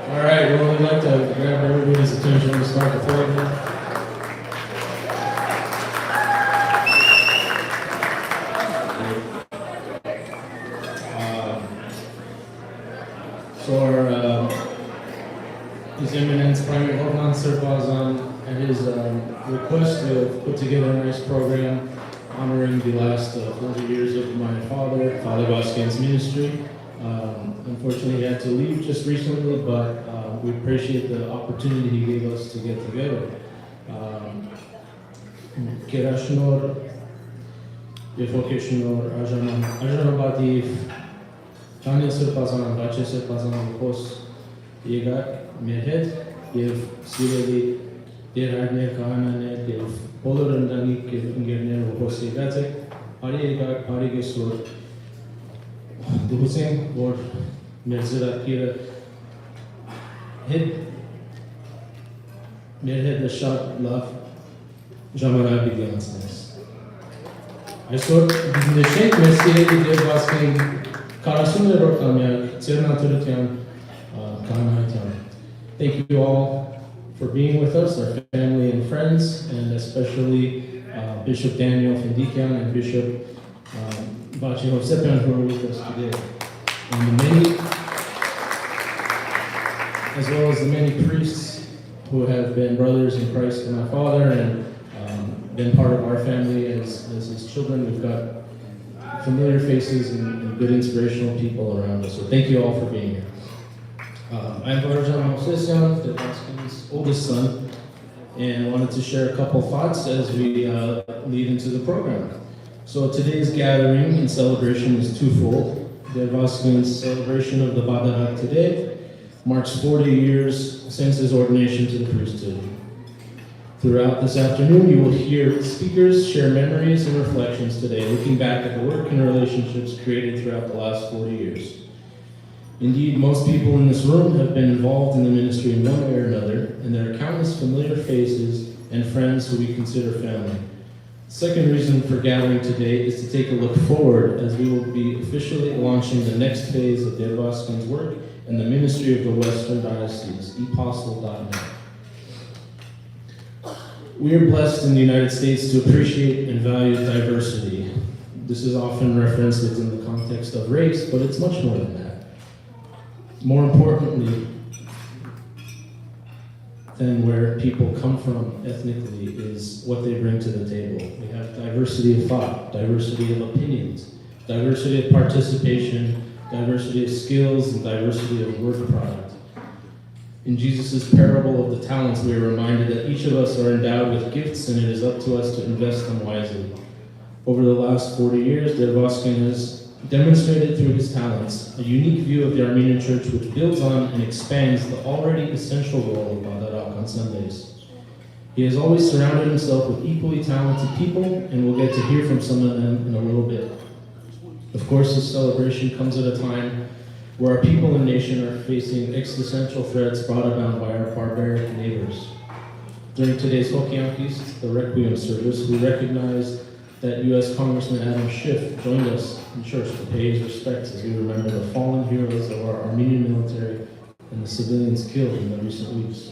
All right, well, we'd like to grab everybody's attention to start the program. For His Eminence Primate Ghevondyants Armenian at his request, we have put together a nice program honoring the last 40 years of my father, Father Vazken's ministry. Unfortunately, he had to leave just recently, but we appreciate the opportunity he gave us to get together. Kerashnor, Yefokeshnor, Ajanabadiv, Tanya Sirpazan, Bache Sirpazan, Kos, Yegak, Mirhed, Yev Sireli, Deragner, Kahananet, Yev Polorandani, Gerner, Hosegatek, Ariegak, Arigesur, the Hussein, or Merzira Kira, Head, Mirhed, the Shot, Love, Jamara Bigansnes. I saw the Sheikh Messi, the Vazken, Karasune Rokamyak, Tsernaturityan, Kanaitan. Thank you all for being with us, our family and friends, and especially Bishop Daniel Fendikian and Bishop Bachino Sepian who are with us today. And the many, as well as the many priests who have been brothers in Christ to my father and been part of our family as his children. We've got familiar faces and good inspirational people around us. So thank you all for being here. I'm Varjan Mosesyan, the Vazken's oldest son, and I wanted to share a couple thoughts as we lead into the program. So today's gathering and celebration is twofold. The Vazken's celebration of the Badarat today marks 40 years since his ordination to the priesthood. Throughout this afternoon, you will hear speakers share memories and reflections today, looking back at the work and relationships created throughout the last 40 years. Indeed, most people in this room have been involved in the ministry in one way or another, and there are countless familiar faces and friends who we consider family. The second reason for gathering today is to take a look forward as we will be officially launching the next phase of Dev Vazken's work and the ministry of the Western Diocese, ePostle.net. We are blessed in the United States to appreciate and value diversity. This is often referenced within the context of race, but it's much more than that. More importantly than where people come from ethnically is what they bring to the table. We have diversity of thought, diversity of opinions, diversity of participation, diversity of skills, and diversity of work product. In Jesus' parable of the talents, we are reminded that each of us are endowed with gifts and it is up to us to invest them wisely. Over the last 40 years, Dev Vazken has demonstrated through his talents a unique view of the Armenian Church which builds on and expands the already essential role of Badarak on Sundays. He has always surrounded himself with equally talented people, and we'll get to hear from some of them in a little bit. Of course, this celebration comes at a time where our people and nation are facing existential threats brought about by our barbaric neighbors. During today's Hokiankis, the Requiem service, we recognized that U.S. Congressman Adam Schiff joined us in church to pay his respects as we remember the fallen heroes of our Armenian military and the civilians killed in the recent weeks.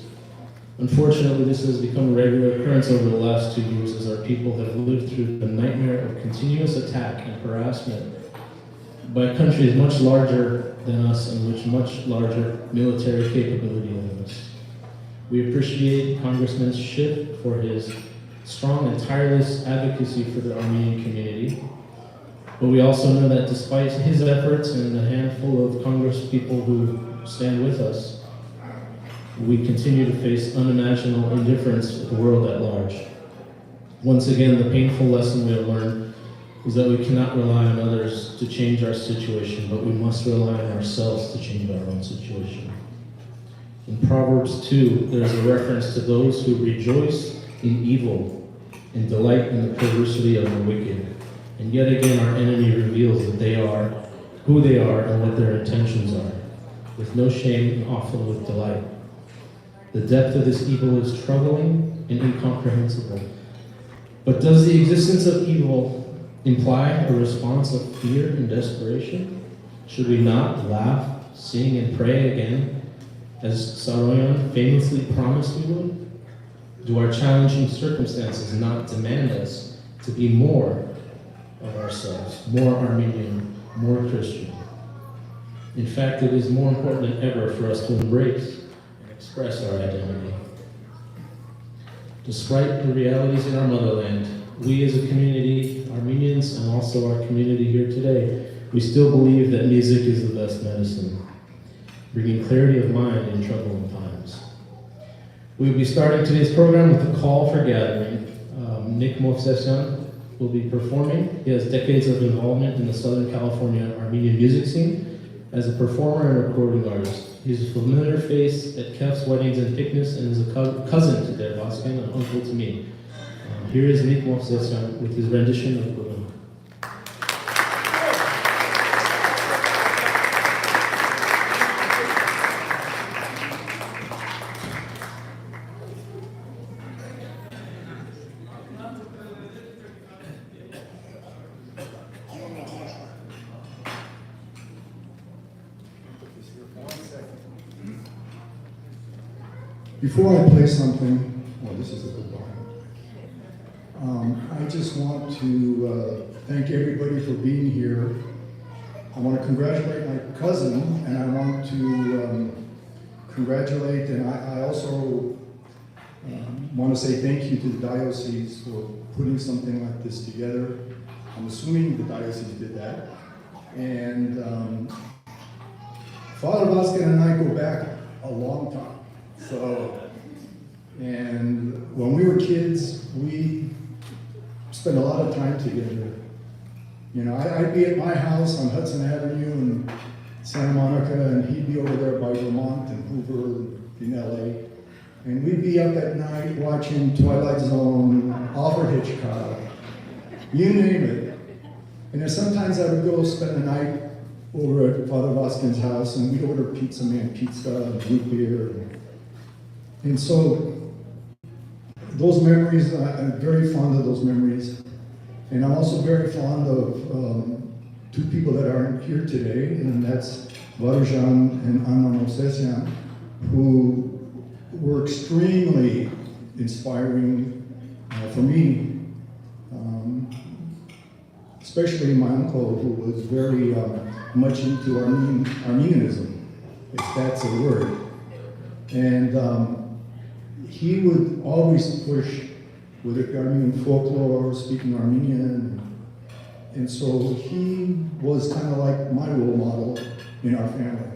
Unfortunately, this has become a regular occurrence over the last 2 years as our people have lived through the nightmare of continuous attack and harassment by countries much larger than us and with much larger military capability than us. We appreciate Congressman Schiff for his strong and tireless advocacy for the Armenian community, but we also know that despite his efforts and the handful of Congress people who stand with us, we continue to face unimaginable indifference with the world at large. Once again, the painful lesson we have learned is that we cannot rely on others to change our situation, but we must rely on ourselves to change our own situation. In Proverbs 2, there's a reference to those who rejoice in evil and delight in the perversity of the wicked. And yet again, our enemy reveals that they are who they are and what their intentions are, with no shame and often with delight. The depth of this evil is troubling and incomprehensible. But does the existence of evil imply a response of fear and desperation? Should we not laugh, sing, and pray again as Saroyan famously promised we would? Do our challenging circumstances not demand us to be more of ourselves, more Armenian, more Christian? In fact, it is more important than ever for us to embrace and express our identity. Despite the realities in our motherland, we as a community, Armenians and also our community here today, we still believe that music is the best medicine, bringing clarity of mind in troubling times. We will be starting today's program with a call for gathering. Nick Movsesyan will be performing. He has decades of involvement in the Southern California Armenian music scene as a performer and recording artist. He's a familiar face at Kef's weddings and picnics and is a cousin to their Vazken and uncle to me. Here is Nick Movsesyan with his rendition of Guru. Before I play something, this is a good one. I just want to thank everybody for being here. I want to congratulate my cousin, and I want to congratulate, and I also want to say thank you to the diocese for putting something like this together. I'm assuming the diocese did that. And Father Vazken and I go back a long time. And when we were kids, we spent a lot of time together. You know, I'd be at my house on Hudson Avenue in Santa Monica, and he'd be over there by Vermont and Hoover in LA. And we'd be up at night watching Twilight Zone, Alfred Hitchcock, you name it. And then sometimes I would go spend the night over at Father Vazken's house, and we'd order pizza and root beer. And so those memories, I'm very fond of those memories. And I'm also very fond of two people that aren't here today, and that's Varujan and Anna Movsesyan, who were extremely inspiring for me, especially my uncle, who was very much into Armenianism, if that's a word. And he would always push with Armenian folklore, speaking Armenian. And so he was kind of like my role model in our family.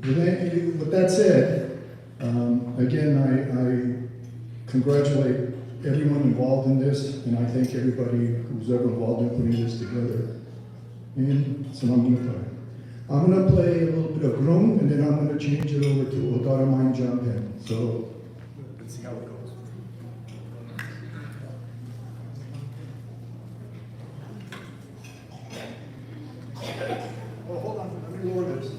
With that said, again, I congratulate everyone involved in this, and I thank everybody who's ever involved in putting this together. And so I'm going to play a little bit of Grum, and then I'm going to change it over to Odara Main Jampen. So let's see how it goes. Oh, hold on, let me lower this.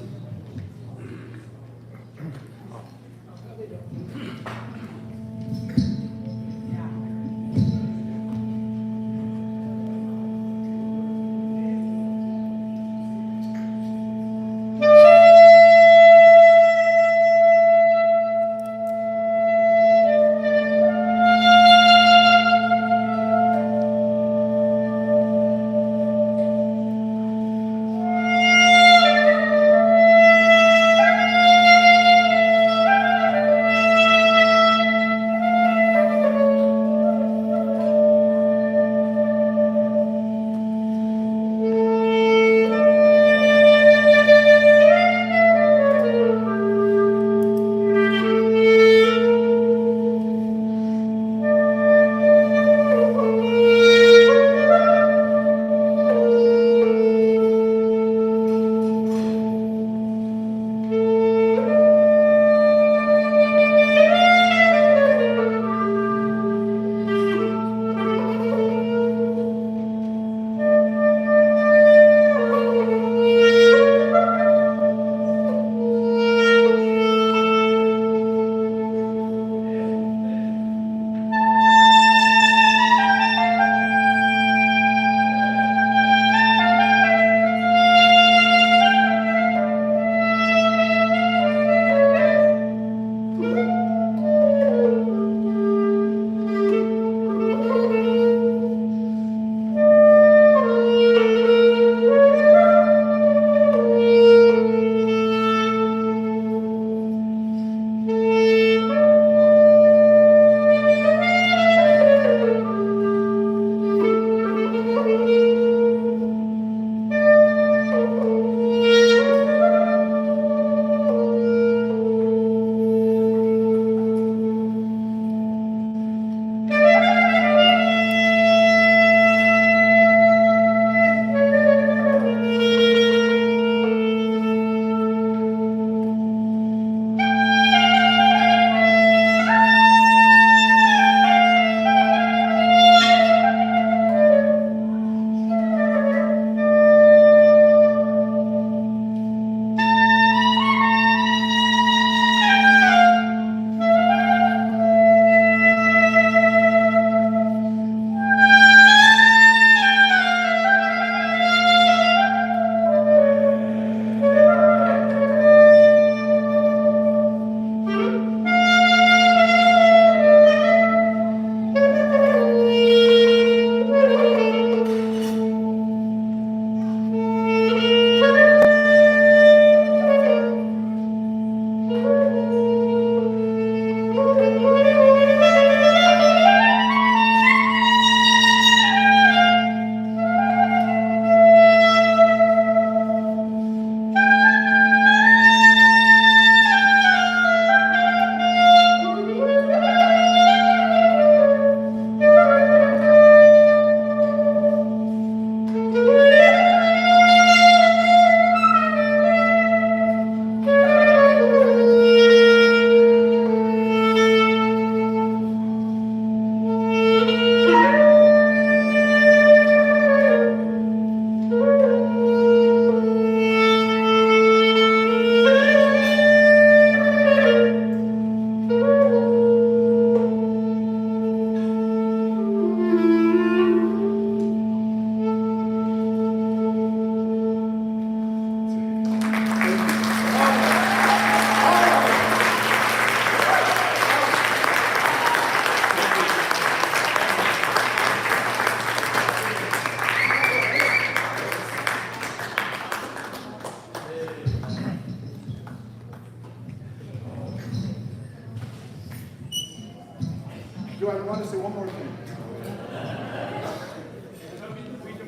Do I want to say one more thing?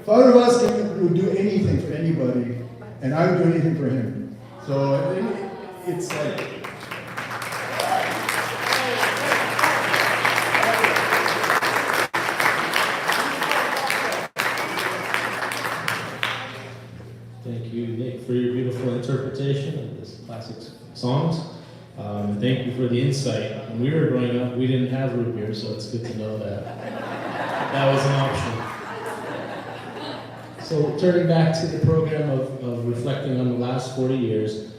Father Vazken would do anything for anybody, and I would do anything for him. So it's like... Thank you, Nick, for your beautiful interpretation of this classic songs. Thank you for the insight. When we were growing up, we didn't have root beer, so it's good to know that that was an option. So turning back to the program of reflecting on the last 40 years,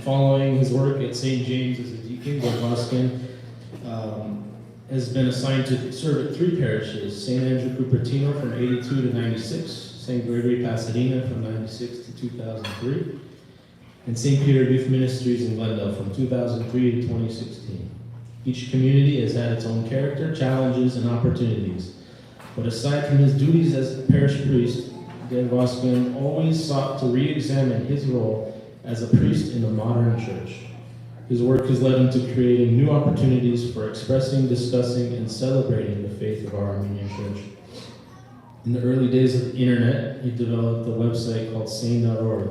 following his work at St. James as a deacon, Vazken has been assigned to serve at 3 parishes: St. Andrew Cupertino from 82 to 96, St. Gregory Pasadena from 96 to 2003, and St. Peter Youth Ministries in Glendale from 2003 to 2016. Each community has had its own character, challenges, and opportunities. But aside from his duties as parish priest, Vazken always sought to re-examine his role as a priest in the modern church. His work has led him to creating new opportunities for expressing, discussing, and celebrating the faith of our Armenian church. In the early days of the internet, he developed a website called Sane.org,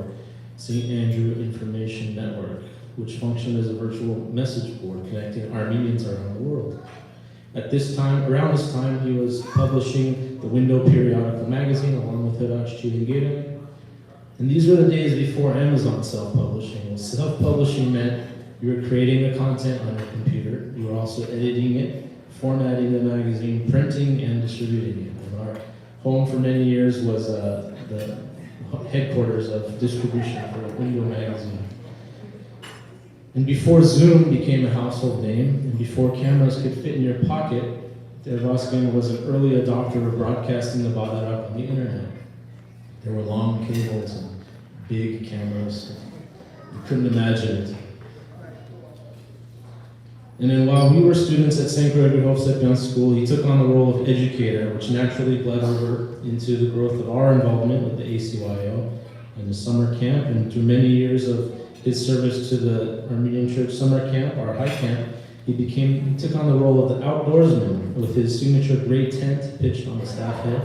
St. Andrew Information Network, which functioned as a virtual message board connecting Armenians around the world. Around this time, he was publishing the Window periodical magazine along with Hirash Chilingere. And these were the days before Amazon self-publishing. Self-publishing meant you were creating the content on your computer, you were also editing it, formatting the magazine, printing, and distributing it. And our home for many years was the headquarters of distribution for Window magazine. And before Zoom became a household name, and before cameras could fit in your pocket, Vazken was an early adopter of broadcasting the Badarak on the internet. There were long cables and big cameras. You couldn't imagine it. And then while we were students at St. Gregory Hovsepian School, he took on the role of educator, which naturally bled over into the growth of our involvement with the ACYO and the summer camp. And through many years of his service to the Armenian Church summer camp, our high camp, he took on the role of the outdoorsman with his signature gray tent pitched on the staff hill.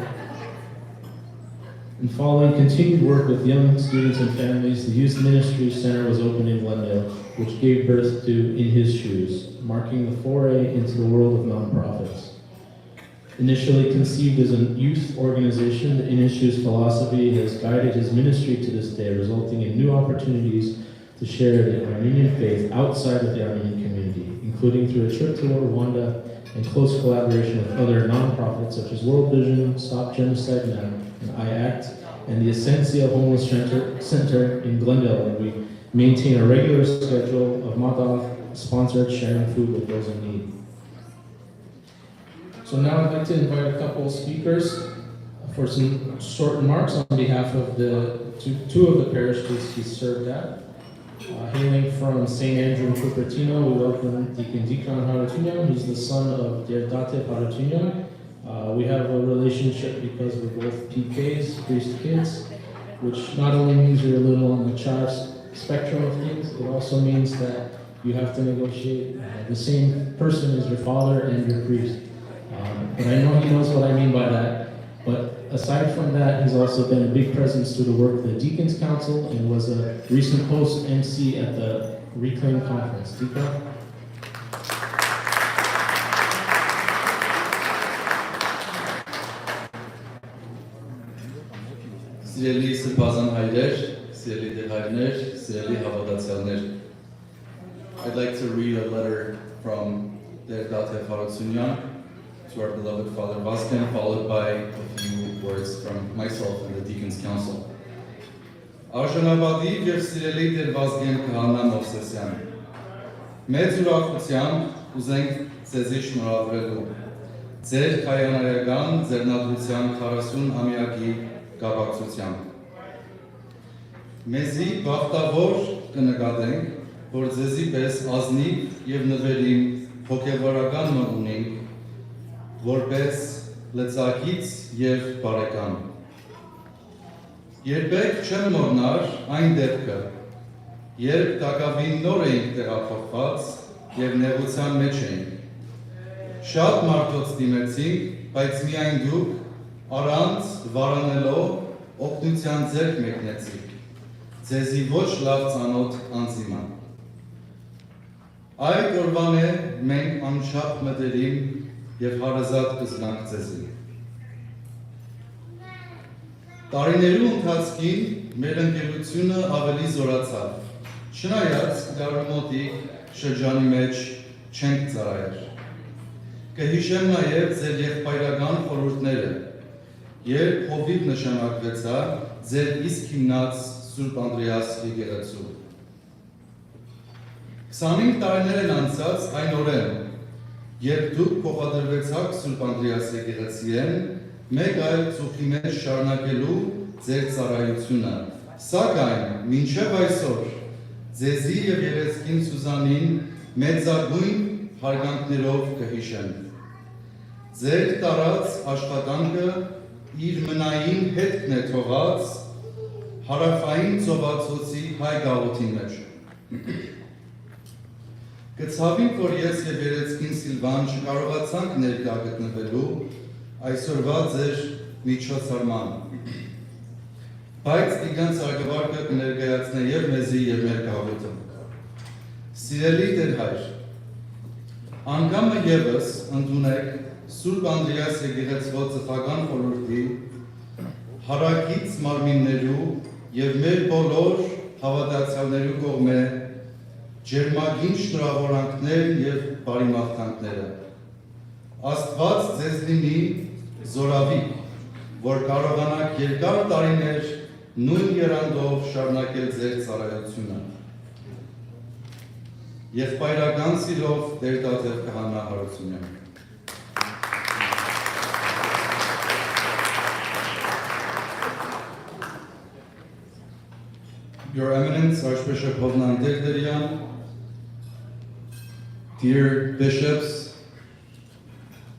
And following continued work with young students and families, the Youth Ministry Center was opened in Glendale, which gave birth to In His Shoes, marking the foray into the world of nonprofits. Initially conceived as a youth organization, the In His Shoes philosophy has guided his ministry to this day, resulting in new opportunities to share the Armenian faith outside of the Armenian community, including through a trip to Rwanda and close collaboration with other nonprofits such as World Vision, Stop Genocide Now, and IACT, and the Essentia Homeless Center in Glendale, where we maintain a regular schedule of Madav-sponsored sharing food with those in need. So now I'd like to invite a couple of speakers for some short remarks on behalf of the two of the parishes he served at. Hailing from St. Andrew in Cupertino, we welcome Deacon Dikran Harutyunyan, who's the son of Derdate Harutyunyan. We have a relationship because we're both PKs, priest kids, which not only means you're a little on the child spectrum of things, it also means that you have to negotiate the same person as your father and your priest. But I know he knows what I mean by that. But aside from that, he's also been a big presence through the work of the Deacons Council and was a recent host MC at the Reclaim Conference. Dika? Սիրելի սրբազան հայրեր, սիրելի դեղայրներ, սիրելի հավատացյալներ. I'd like to read a letter from Derdate Harutyunyan to our beloved Father Vazken, followed by a few words from myself and the Deacons Council. Արժանապատիվ եւ սիրելի Տեր Վազգեն Քահանա Մովսեսյան, մեծ ուրախությամբ ուզենք ձեզի շնորհավորելու ձեր կայանարական ձեռնադրության 40-ամյակի կապակցությամբ։ Մեզի բախտավոր կնկատենք, որ ձեզի պես ազնիվ եւ նվերին հոգեվորական մոտ ունենք, որպես լծակից եւ բարեկամ։ Երբեք չեմ մոռնար այն դեպքը, երբ տակավին նոր էինք տեղափոխված եւ նեղության մեջ էինք։ շատ մարդոց դիմեցինք, բայց միայն դուք առանց վարանելով օգնության ձեռք մեկնեցիք, ձեզի ոչ լավ ծանոթ անձիմա։ Այդ օրվան է մենք անչափ մտերիմ և հարազատ կզգանք ձեզի։ Տարիներու ընթացքին մեր ընկերությունը ավելի զորացավ, չնայած դարումոտիկ շրջանի մեջ չենք ծարայր։ Կհիշեմ նաև ձեր եղբայրական խորհուրդները, երբ հովիվ նշանակվեցա ձեր իսկ հիմնած Սուրբ Անդրեաս եկեղեցու։ 25 տարիներ են անցած այն օրեն, երբ դուք փոխադրվեցաք Սուրբ Անդրեաս եկեղեցիեն, մեկ այլ ծուխի մեջ շարունակելու ձեր ծառայությունը, սակայն մինչև այսօր ձեզի և երեսքին Սուզանին մեծագույն հարգանքներով կհիշեմ։ Ձեր տարած աշխատանքը իր մնային հետքն է թողած հարավային ծովածոցի հայ գաղութի մեջ։ Կցավինք, որ ես և երեցքին Սիլվան չկարողացանք ներկա գտնվելու այսօրվա ձեր միջոցառման, բայց Տիգրան Սարգսակը կներկայացնե և մեզի և մեր գաղութը։ Սիրելի Տեր Հայր, անգամը ևս ընդունեք Սուրբ Անդրեաս եկեղեցվո ծխական խորհրդի, հարակից մարմիններու և մեր բոլոր հավատացյալներու կողմէ ջերմագին շնորհավորանքներն և բարիմաղթանքները։ Աստված ձեզ լինի զորավիք, որ կարողանաք երկար տարիներ նույն եռանդով շարունակել ձեր ծառայությունը։ Եղբայրական սիրով Տեր Տաթև Քահանա Հարությունյան։ Your Eminence, Archbishop Hovnan Derderian, dear bishops,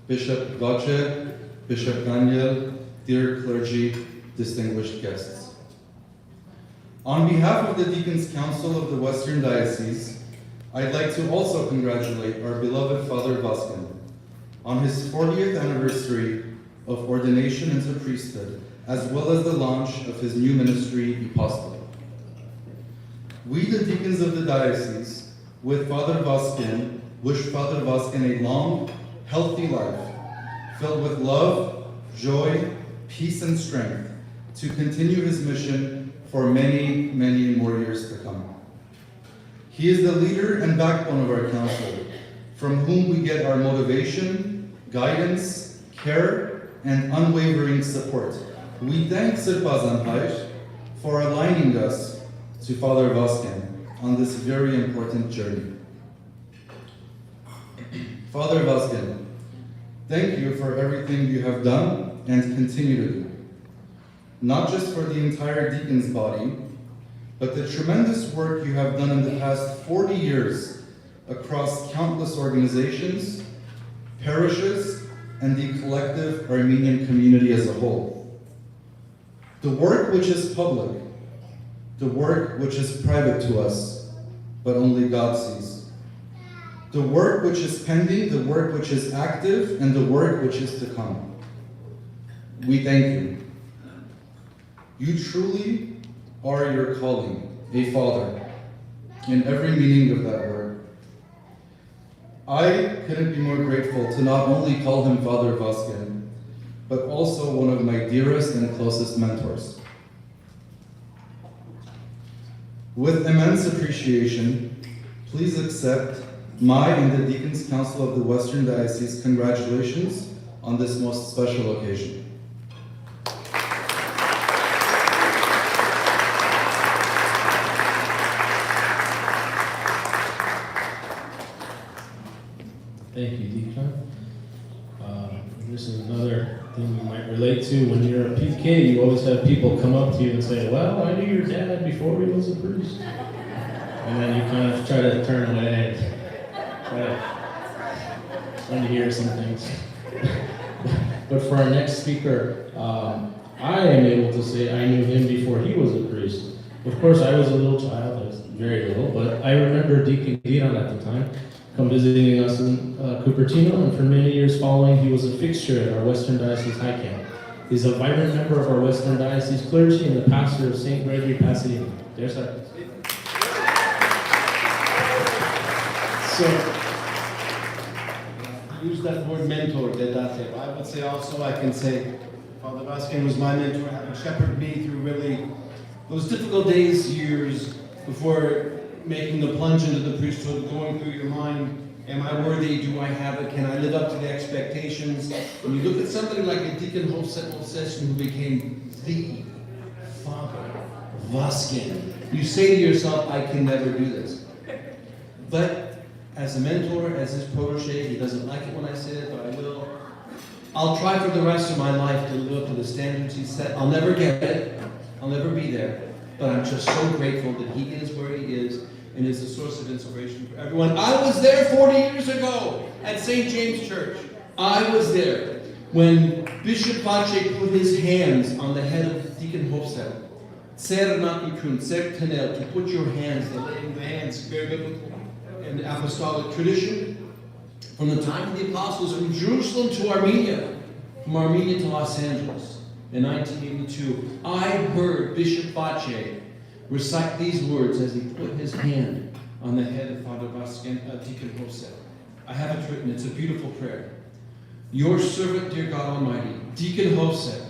Bishop Vache, Bishop Daniel, dear clergy, distinguished guests. On behalf of the Deacons Council of the Western Diocese, I'd like to also congratulate our beloved Father Vazken on his 40th anniversary of ordination into priesthood, as well as the launch of his new ministry, Apostolate. We, the deacons of the diocese, with Father Vazken, wish Father Vazken a long, healthy life, filled with love, joy, peace, and strength to continue his mission for many, many more years to come. He is the leader and backbone of our council, from whom we get our motivation, guidance, care, and unwavering support. We thank Sirpazan Hayr for aligning us to Father Vazken on this very important journey. Father Vazken, thank you for everything you have done and continue to do, not just for the entire deacon's body, but the tremendous work you have done in the past 40 years across countless organizations, parishes, and the collective Armenian community as a whole. The work which is public, the work which is private to us, but only God sees. The work which is pending, the work which is active, and the work which is to come. We thank you. You truly are your calling, a father, in every meaning of that word. I couldn't be more grateful to not only call him Father Vazken, but also one of my dearest and closest mentors. With immense appreciation, please accept my and the Deacons Council of the Western Diocese congratulations on this most special occasion. Thank you, Deacon. This is another thing you might relate to. When you're a PK, you always have people come up to you and say, well, I knew your dad before he was a priest. And then you kind of try to turn away and try to hear some things. But for our next speaker, I am able to say I knew him before he was a priest. Of course, I was a little child, I was very little, but I remember Deacon Giran at the time come visiting us in Cupertino, and for many years following, he was a fixture at our Western Diocese High Camp. He's a vibrant member of our Western Diocese clergy and the pastor of St. Gregory Pasadena. There's our. So, use that word mentor, dedate. I would say also, I can say, Father Vazken was my mentor, having shepherded me through really those difficult days, years, before making the plunge into the priesthood, going through your mind, am I worthy, do I have it, can I live up to the expectations? When you look at somebody like a Deacon Hofsession who became the Father Vazken, you say to yourself, I can never do this. But as a mentor, as his protege, he doesn't like it when I say it, but I will. I'll try for the rest of my life to live up to the standards he set. I'll never get it. I'll never be there. But I'm just so grateful that he is where he is and is a source of inspiration for everyone. I was there 40 years ago at St. James Church. I was there when Bishop Vazken put his hands on the head of Deacon Hofsession. Ser nakikun, ser tenel, to put your hands, the laying of the hands, very biblical and apostolic tradition. From the time of the apostles, from Jerusalem to Armenia, from Armenia to Los Angeles in 1982, I heard Bishop Vazken recite these words as he put his hand on the head of Father Vazken, Deacon Hofsession. I have it written, it's a beautiful prayer. Your servant, dear God Almighty, Deacon Hofsession,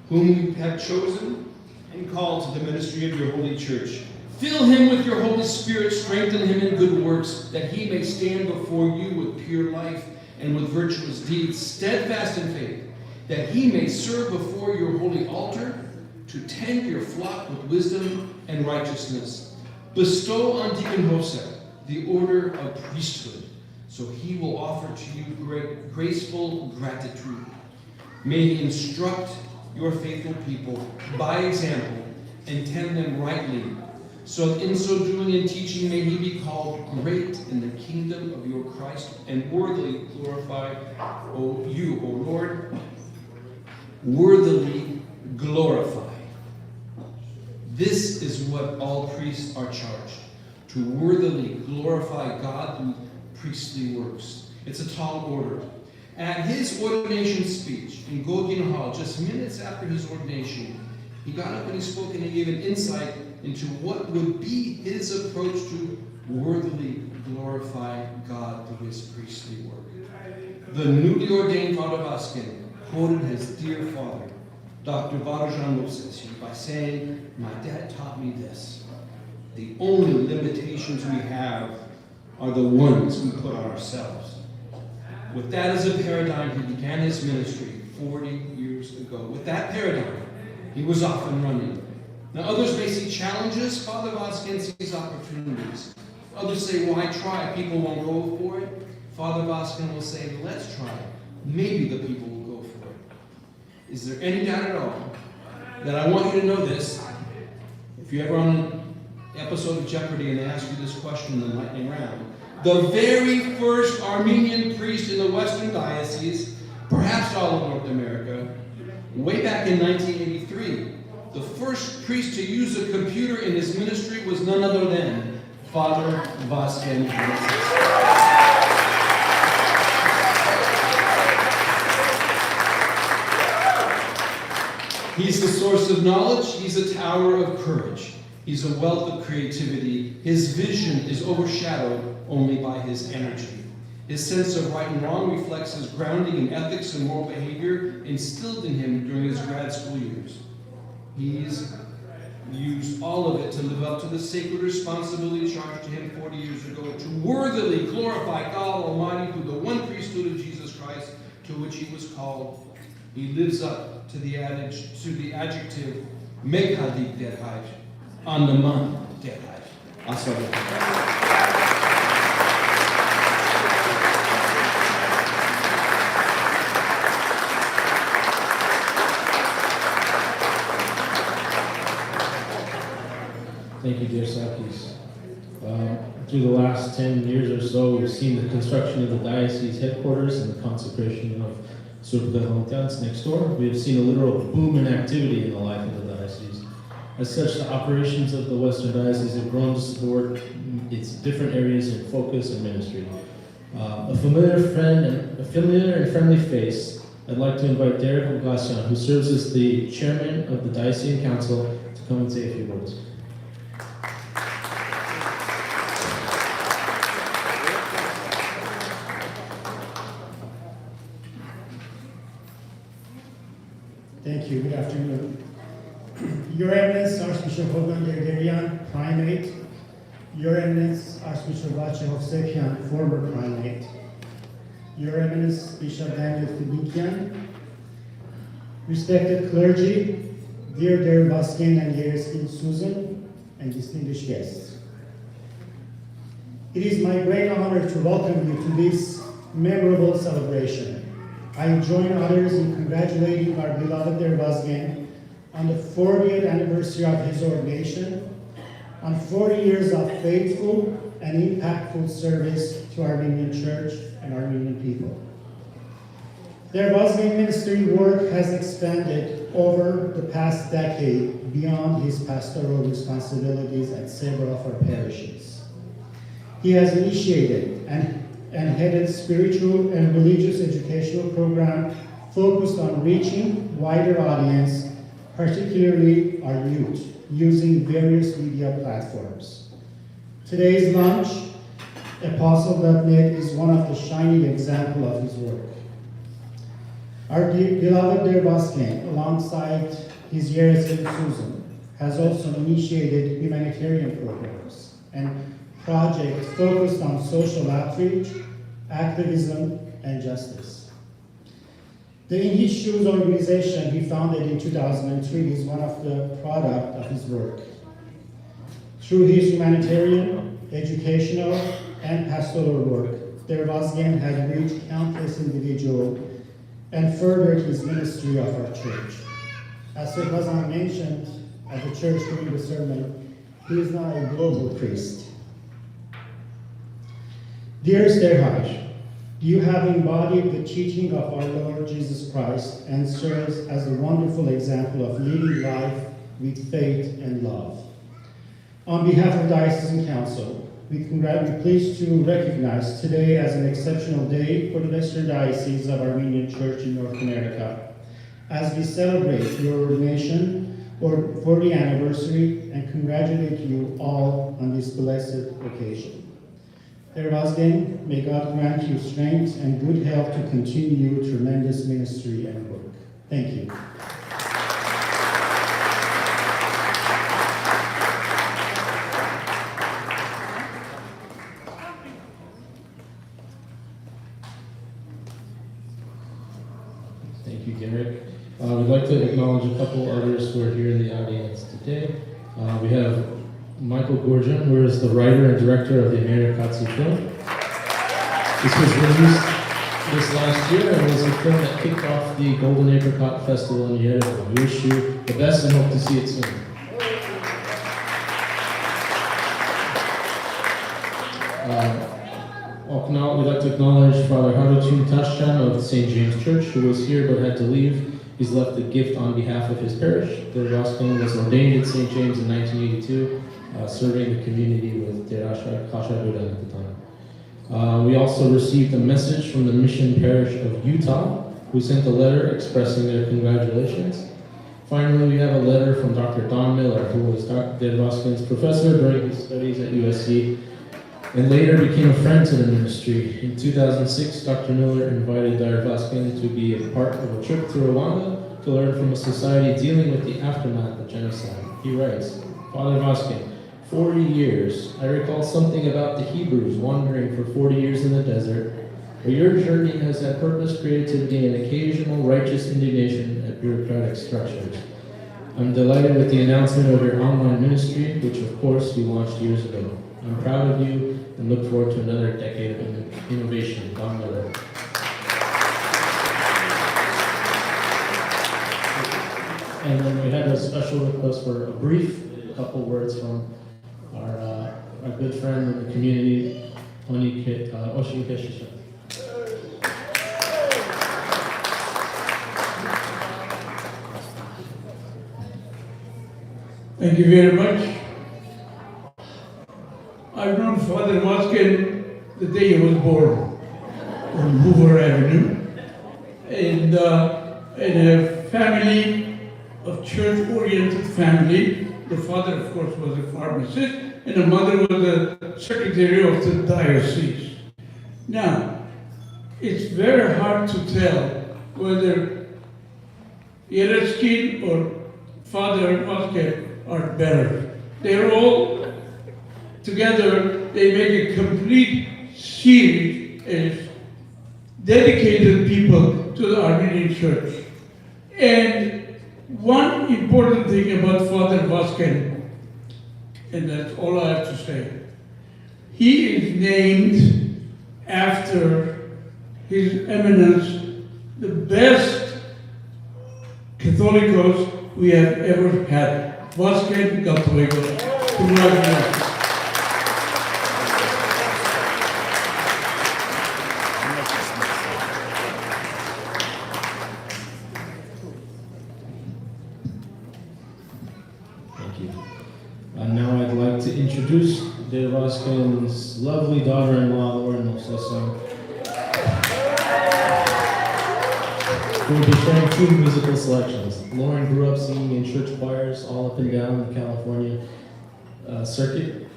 whom you have chosen and called to the ministry of your holy church, fill him with your Holy Spirit, strengthen him in good works, that he may stand before you with pure life and with virtuous deeds, steadfast in faith, that he may serve before your holy altar, to tend your flock with wisdom and righteousness. Bestow on Deacon Hofsession the order of priesthood, so he will offer to you graceful gratitude. May he instruct your faithful people by example and tend them rightly, so in so doing and teaching may he be called great in the kingdom of your Christ and worthily glorify you, O Lord, worthily glorify. This is what all priests are charged, to worthily glorify God through priestly works. It's a tall order. At his ordination speech in Ghevondyants Hall, just minutes after his ordination, he got up and he spoke and he gave an insight into what would be his approach to worthily glorify God through his priestly work. The newly ordained Father Vazken quoted his dear father, Dr. Vazken, by saying, my dad taught me this. The only limitations we have are the ones we put on ourselves. With that as a paradigm, he began his ministry 40 years ago. With that paradigm, he was off and running. Now others may see challenges, Father Vazken sees opportunities. Others say, why try? People won't go for it. Father Vazken will say, let's try. Maybe the people will go for it. Is there any doubt at all that I want you to know this? If you're ever on an episode of Jeopardy and they ask you this question in the lightning round, the very first Armenian priest in the Western Diocese, perhaps all of North America, way back in 1983, the first priest to use a computer in his ministry was none other than Father Vazken. He's the source of knowledge. He's a tower of courage. He's a wealth of creativity. His vision is overshadowed only by his energy. His sense of right and wrong reflects his grounding in ethics and moral behavior instilled in him during his grad school years. He's used all of it to live up to the sacred responsibility charged to him 40 years ago, to worthily glorify God Almighty through the one priesthood of Jesus Christ to which he was called. He lives up to the adjective Mekadik derhaj, on the man derhaj. Thank you, dear Sakis. Through the last 10 years or so, we've seen the construction of the diocese headquarters and the consecration of Ghevondyants next door. We have seen a literal boom in activity in the life of the diocese. As such, the operations of the Western Diocese have grown to support its different areas of focus and ministry. A familiar and friendly face, I'd like to invite Derek Vazken, who serves as the chairman of the Diocesan Council, to come and say a few words. Thank you. Good afternoon. Your Eminence, Archbishop Ghevondyants Primate, Your Eminence, Archbishop Vazken, former Primate, Your Eminence, Bishop Daniel Fidikian, respected clergy, dear Vazken and dear Susan, and distinguished guests. It is my great honor to welcome you to this memorable celebration. I join others in congratulating our beloved Vazken on the 40th anniversary of his ordination, on 40 years of faithful and impactful service to Armenian Church and Armenian people. Their Vazken ministry work has expanded over the past decade beyond his pastoral responsibilities at several of our parishes. He has initiated and headed spiritual and religious educational program focused on reaching wider audience, particularly our youth, using various media platforms. Today's launch, Apostle.net, is one of the shining examples of his work. Our beloved Vazken, alongside his Yeresin Susan, has also initiated humanitarian programs and projects focused on social outreach, activism, and justice. The In His Shoes organization he founded in 2003 is one of the product of his work. Through his humanitarian, educational, and pastoral work, Vazken has reached countless individuals and furthered his ministry of our church. As Sir Vazken mentioned at the church during the sermon, he is now a global priest. Dear Sterhaj, you have embodied the teaching of our Lord Jesus Christ and serves as a wonderful example of living life with faith and love. On behalf of the Diocesan Council, we are pleased to recognize today as an exceptional day for the Western Diocese of Armenian Church in North America, as we celebrate your ordination for the anniversary and congratulate you all on this blessed occasion. Vazken, may God grant you strength and good health to continue tremendous ministry and work. Thank you. Thank you, Derek. We'd like to acknowledge a couple others who are here in the audience today. We have Michael Gorjan, who is the writer and director of the American film. This was released this last year and was a film that kicked off the Golden Apricot Festival in Yerevan. We wish you the best and hope to see it soon. We'd like to acknowledge Father Harutun Tashchan of St. James Church, who was here but had to leave. He's left a gift on behalf of his parish. Vazken was ordained at St. James in 1982, serving the community with Terasha Kashabudan at the time. We also received a message from the Mission Parish of Utah, who sent a letter expressing their congratulations. Finally, we have a letter from Dr. Don Miller, who was Vazken's professor during his studies at USC, and later became a friend to the ministry. In 2006, Dr. Miller invited Vazken to be a part of a trip to Rwanda to learn from a society dealing with the aftermath of genocide. He writes, Father Vazken, 40 years. I recall something about the Hebrews wandering for 40 years in the desert, but your journey has had purpose, creativity, and occasional righteous indignation at bureaucratic structures. I'm delighted with the announcement of your online ministry, which of course you launched years ago. I'm proud of you and look forward to another decade of innovation. Don Miller. And then we had a special request for a brief couple words from our good friend in the community, Oshin Keshisha. Thank you very much. I've known Father Vazken the day he was born. on Hoover Avenue, in a family, of church-oriented family. The father, of course, was a pharmacist, and the mother was the secretary of the diocese. Now, it's very hard to tell whether Yereskin or Father Vazken are better. They're all together, they make a complete series as dedicated people to the Armenian Church. And one important thing about Father Vazken, and that's all I have to say, he is named after His Eminence, the best Catholicos we have ever had. Vazken Catholicos. Congratulations. Thank you. And now I'd like to introduce Dave Vazken's lovely daughter-in-law, Lauren Mosesa, who will be sharing 2 musical selections. Lauren grew up singing in church choirs all up and down the California circuit.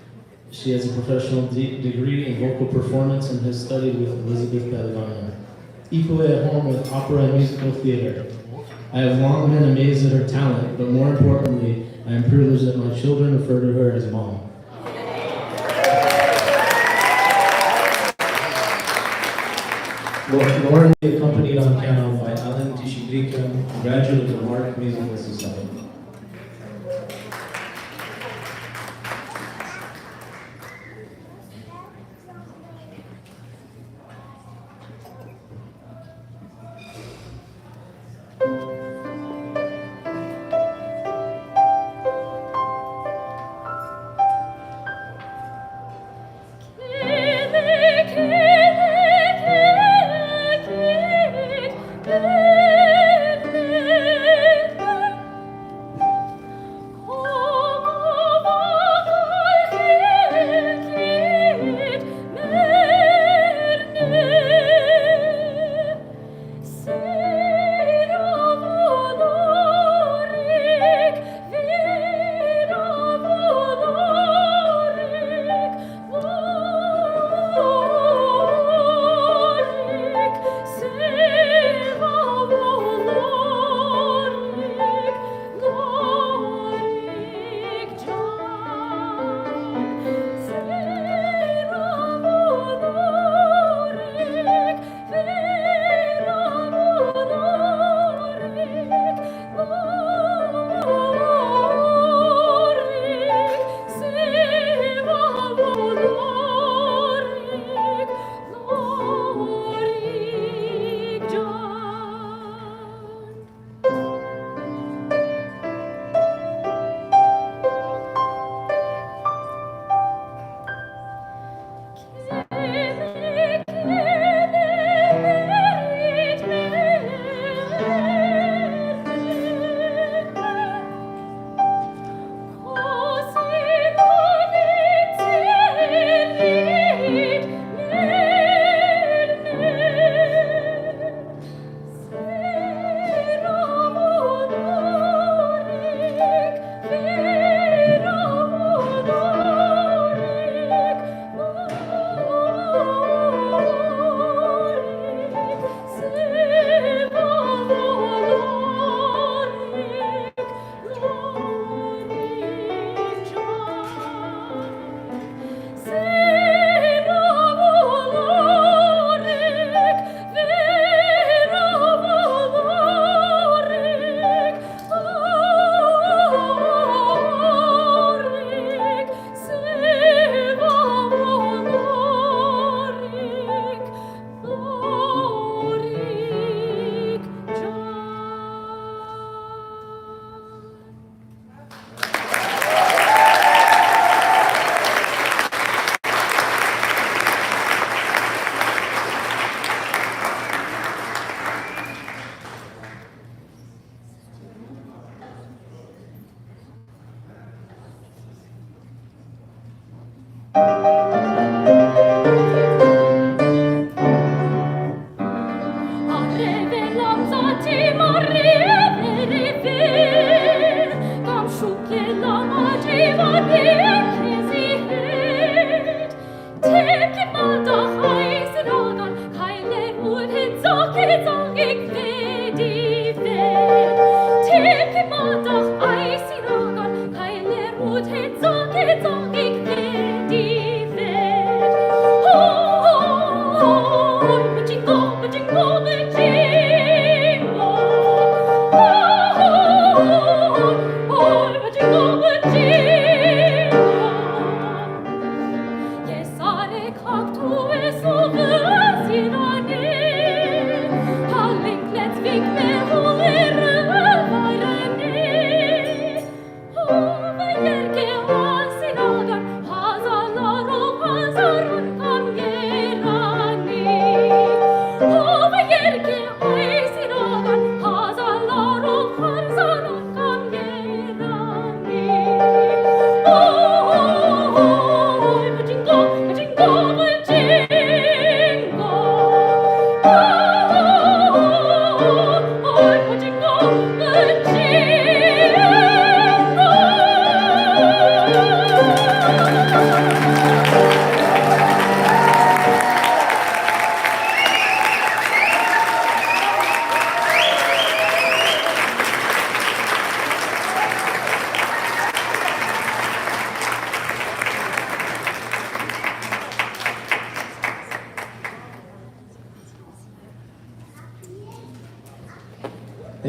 She has a professional degree in vocal performance and has studied with Elizabeth Pellegrini. Equally at home with opera and musical theater. I have long been amazed at her talent, but more importantly, I am privileged that my children refer to her as Mom. Lauren is accompanied on piano by Alan Tishidrika, graduate of the Mark Musical Society.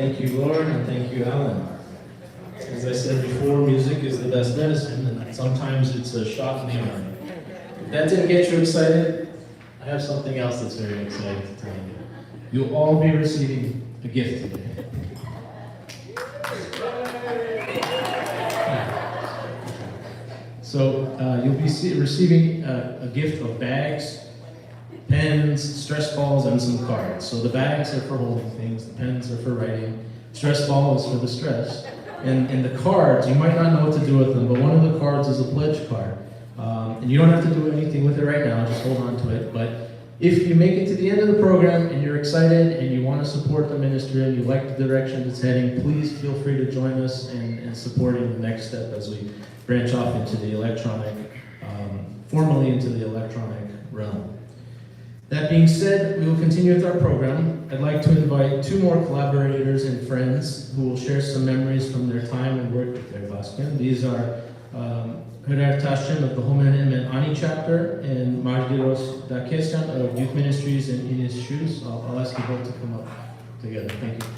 Thank you, Lord, and thank you, Alan. As I said before, music is the best medicine, and sometimes it's a shot in the arm. If that didn't get you excited, I have something else that's very exciting to tell you. You'll all be receiving a gift today. So you'll be receiving a gift of bags, pens, stress balls, and some cards. So the bags are for holding things, the pens are for writing, stress ball is for the stress. And the cards, you might not know what to do with them, but one of the cards is a pledge card. And you don't have to do anything with it right now, just hold on to it. But if you make it to the end of the program and you're excited and you want to support the ministry and you like the direction it's heading, please feel free to join us in supporting the next step as we branch off into the electronic, formally into the electronic realm. That being said, we will continue with our program. I'd like to invite two more collaborators and friends who will share some memories from their time and work with their Vazken. These are Hırar Taşçın of the Homenim and Ani chapter and Margiros Dakesyan of Youth Ministries in his shoes. I'll ask you both to come up together. Thank you.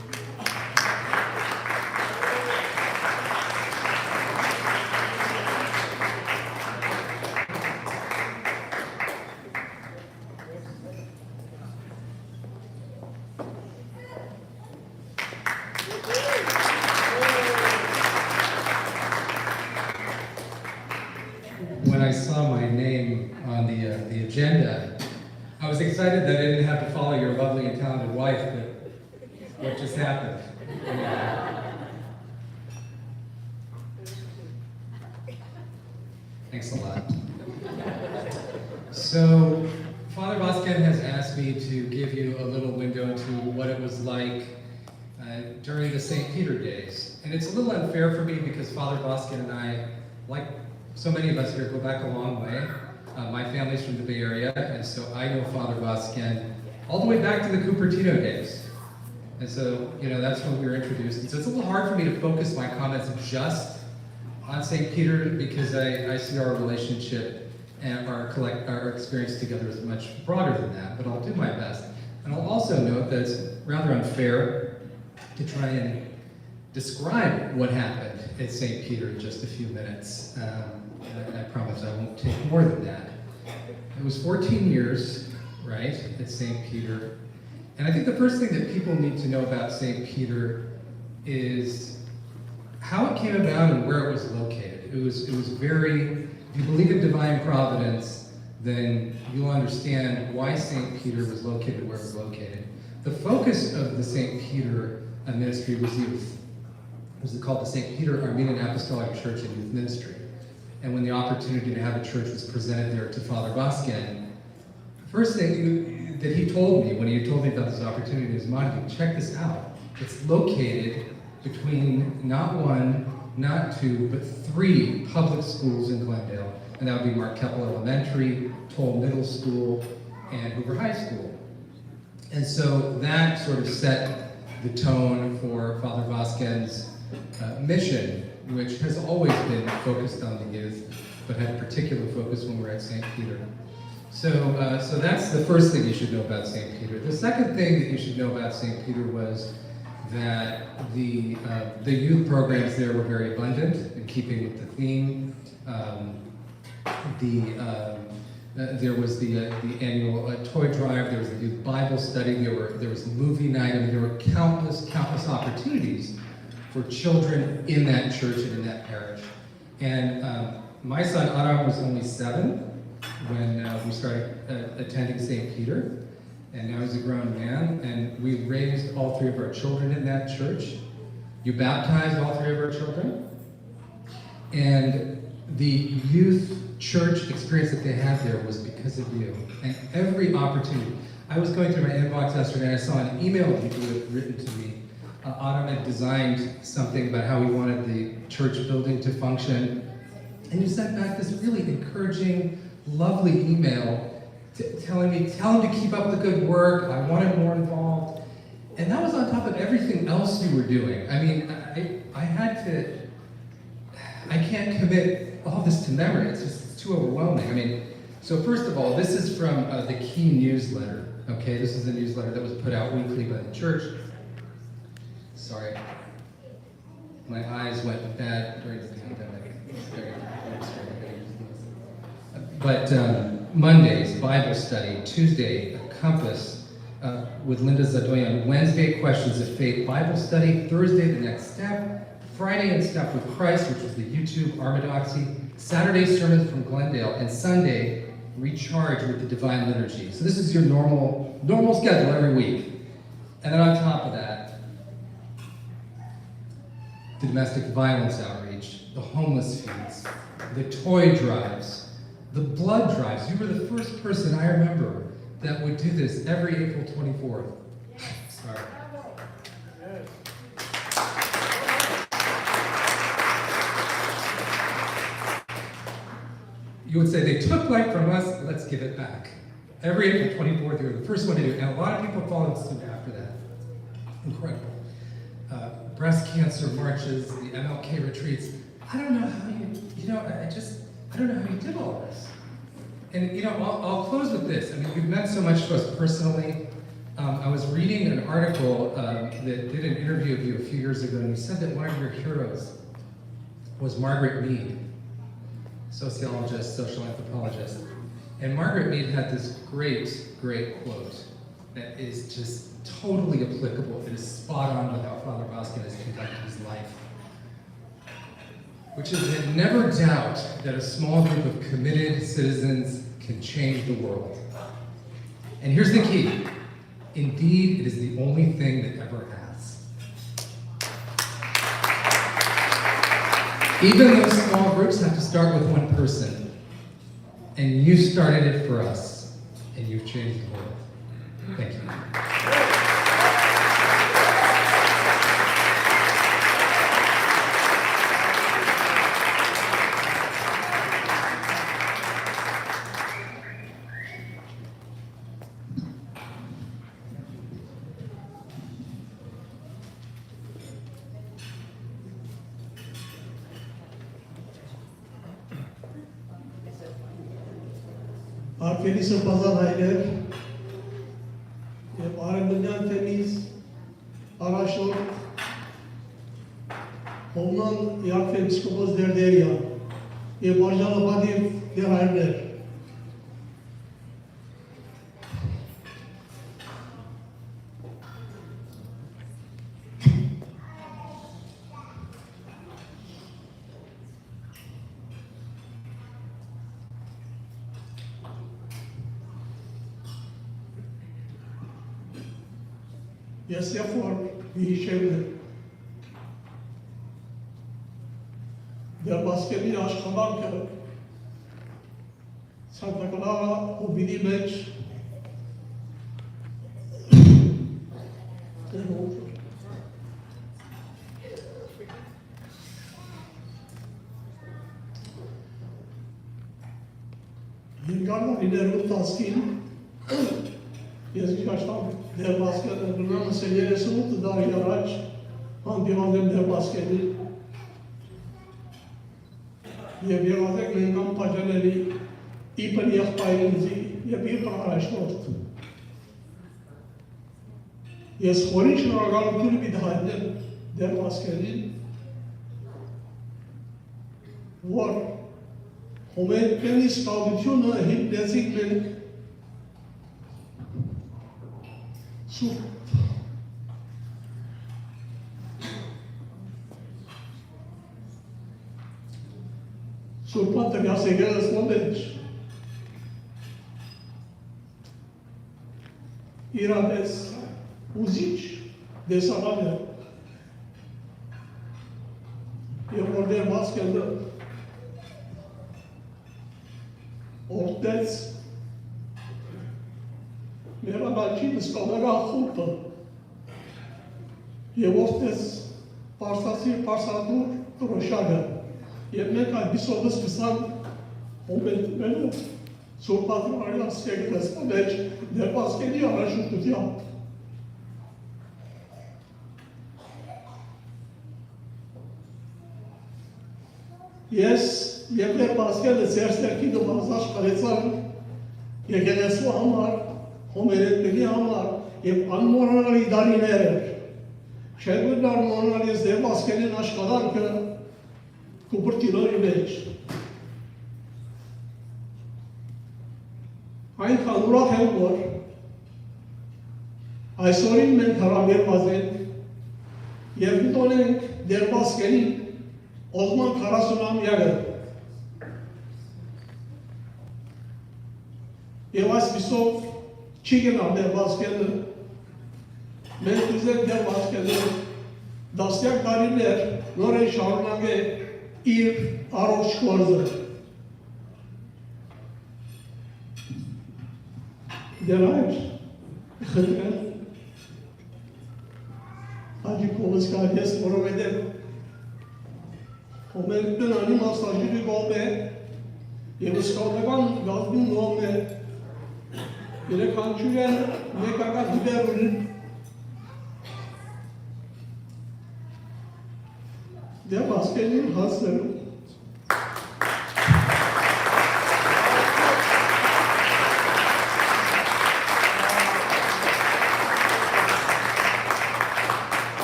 When I saw my name on the agenda, I was excited that I didn't have to follow your lovely and talented wife, but what just happened? Thanks a lot. So, Father Vazken has asked me to give you a little window into what it was like during the St. Peter days. And it's a little unfair for me because Father Vazken and I, like so many of us here, go back a long way. My family's from the Bay Area, and so I know Father Vazken all the way back to the Cupertino days. And so, that's when we were introduced. And so it's a little hard for me to focus my comments just on St. Peter because I see our relationship and our experience together is much broader than that, but I'll do my best. And I'll also note that it's rather unfair to try and describe what happened at St. Peter in just a few minutes. I promise I won't take more than that. It was 14 years, right, at St. Peter. And I think the first thing that people need to know about St. Peter is how it came about and where it was located. It was very, if you believe in divine providence, then you'll understand why St. Peter was located where it was located. The focus of the St. Peter ministry was youth. It was called the St. Peter Armenian Apostolic Church and Youth Ministry. And when the opportunity to have a church was presented there to Father Vazken, the first thing that he told me when he told me about this opportunity was, Monty, check this out. It's located between not one, not two, but 3 public schools in Glendale. And that would be Mark Keppel Elementary, Toll Middle School, and Hoover High School. And so that sort of set the tone for Father Vazken's mission, which has always been focused on the youth, but had a particular focus when we're at St. Peter. So that's the first thing you should know about St. Peter. The second thing that you should know about St. Peter was that the youth programs there were very abundant, in keeping with the theme. There was the annual toy drive. There was the youth Bible study. There was movie night. I mean, there were countless opportunities for children in that church and in that parish. And my son Aram was only 7 when we started attending St. Peter, and now he's a grown man. And we raised all 3 of our children in that church. You baptized all 3 of our children, and the youth church experience that they had there was because of you. And every opportunity. I was going through my inbox yesterday and I saw an email that you had written to me. Autumn had designed something about how he wanted the church building to function. And you sent back this really encouraging, lovely email telling me, tell him to keep up the good work. I want him more involved. And that was on top of everything else you were doing. I mean, I can't commit all this to memory. It's too overwhelming. I mean, so first of all, this is from the Key newsletter. Okay, this is a newsletter that was put out weekly by the church. sorry. My eyes went bad during the pandemic. But Mondays, Bible study. Tuesday, a compass with Linda Zadoyan. Wednesday, questions of faith, Bible study. Thursday, the next step. Friday, in Step with Christ, which was the YouTube Armadoxy. Saturday, sermons from Glendale. And Sunday, recharge with the Divine Liturgy. So this is your normal schedule every week. And then on top of that, the domestic violence outreach, the homeless feeds, the toy drives, the blood drives. You were the first person I remember that would do this every April 24th. Sorry. You would say, they took life from us, let's give it back. Every April 24th, you were the first one to do it, and a lot of people followed suit after that. Incredible. Breast cancer marches, the MLK retreats. I don't know how I don't know how you did all this. And I'll close with this. I mean, you've meant so much to us personally. I was reading an article that did an interview of you a few years ago, and you said that one of your heroes was Margaret Mead, sociologist, social anthropologist. And Margaret Mead had this great, great quote that is just totally applicable. It is spot on with how Father Vazken has conducted his life. Which is that never doubt that a small group of committed citizens can change the world. And here's the key. Indeed, it is the only thing that ever has. Even those small groups have to start with one person. And you started it for us, and you've changed the world. Thank you. Arkenis'e pazar hayır, Armenian temiz, araştır, ondan yakın psikopos derler ya, barjalı badir derler. Yes, therefore, we shall der Vazken'in aşkından Santa Clara o biri meç Yengarlar ileri taskin yazıcılaştan der Vazken'in bunun seviyesi mutlu dar yaraç hangi der Vazken'in Ghevondyants Armenian Cathedral İpin yakpayınızı bir araştırdı. Ես խորին շնորհակալություն պիտի դեր Վազկենին, որ հոմետենի սկավությունը հիմնեցիք մենք Սուրբան տվյաս եկեղեցու մեջ իրապես ուզիչ դեսական է եւ որ դեր Վազկենը օրտեց մեր առաջին սկավերա խուտը եւ օրտեց պարսասի պարսադուր տրոշագը եւ մենք այդպիսով սկսան հոմենտմենով Սուրբ Պատրիարքաս եկեղեցու մեջ դեր Վազկենի առաջնորդությամբ Ես եւ դեր Վազկենը ծերստերքի դոմազաշ կարեցան եկեղեցու համար, հոմերետների համար եւ անմոռանալի դարիներ էր Şerbi darmonaliz de Vazken'in աշխատանքը կուպրտիլորի մեջ։ Այնքան ուրախ եմ, որ այսօրին մենք հարաբերված ենք և մտոնենք դեր Վազկենի ողման 40-ամյակը։ Եվ այսպիսով չի գնա դեր Վազկենը, մենք ուզենք դեր Վազկենը դասյակ տարիներ նորեն շարունակե իր առողջ գործը։ Դեր այր, խնդրեմ, Հաջիկովս կարյես, որովհետև Հոմեր տնանի մասնաժիրի կողմ է և ուսկալական գազգին կողմ է երեքանչուրեն մեկական հիբեր ունին դե Վազկենին հասնելու։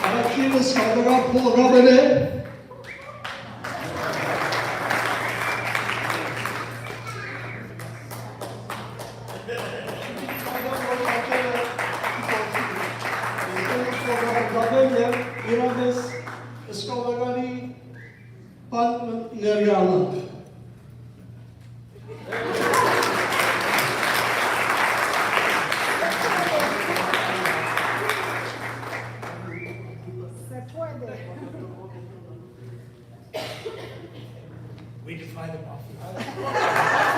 Առաջինս հանդրապ փողգաբել է իրավես սկավականի պան ներգանը։ We defy the mafia.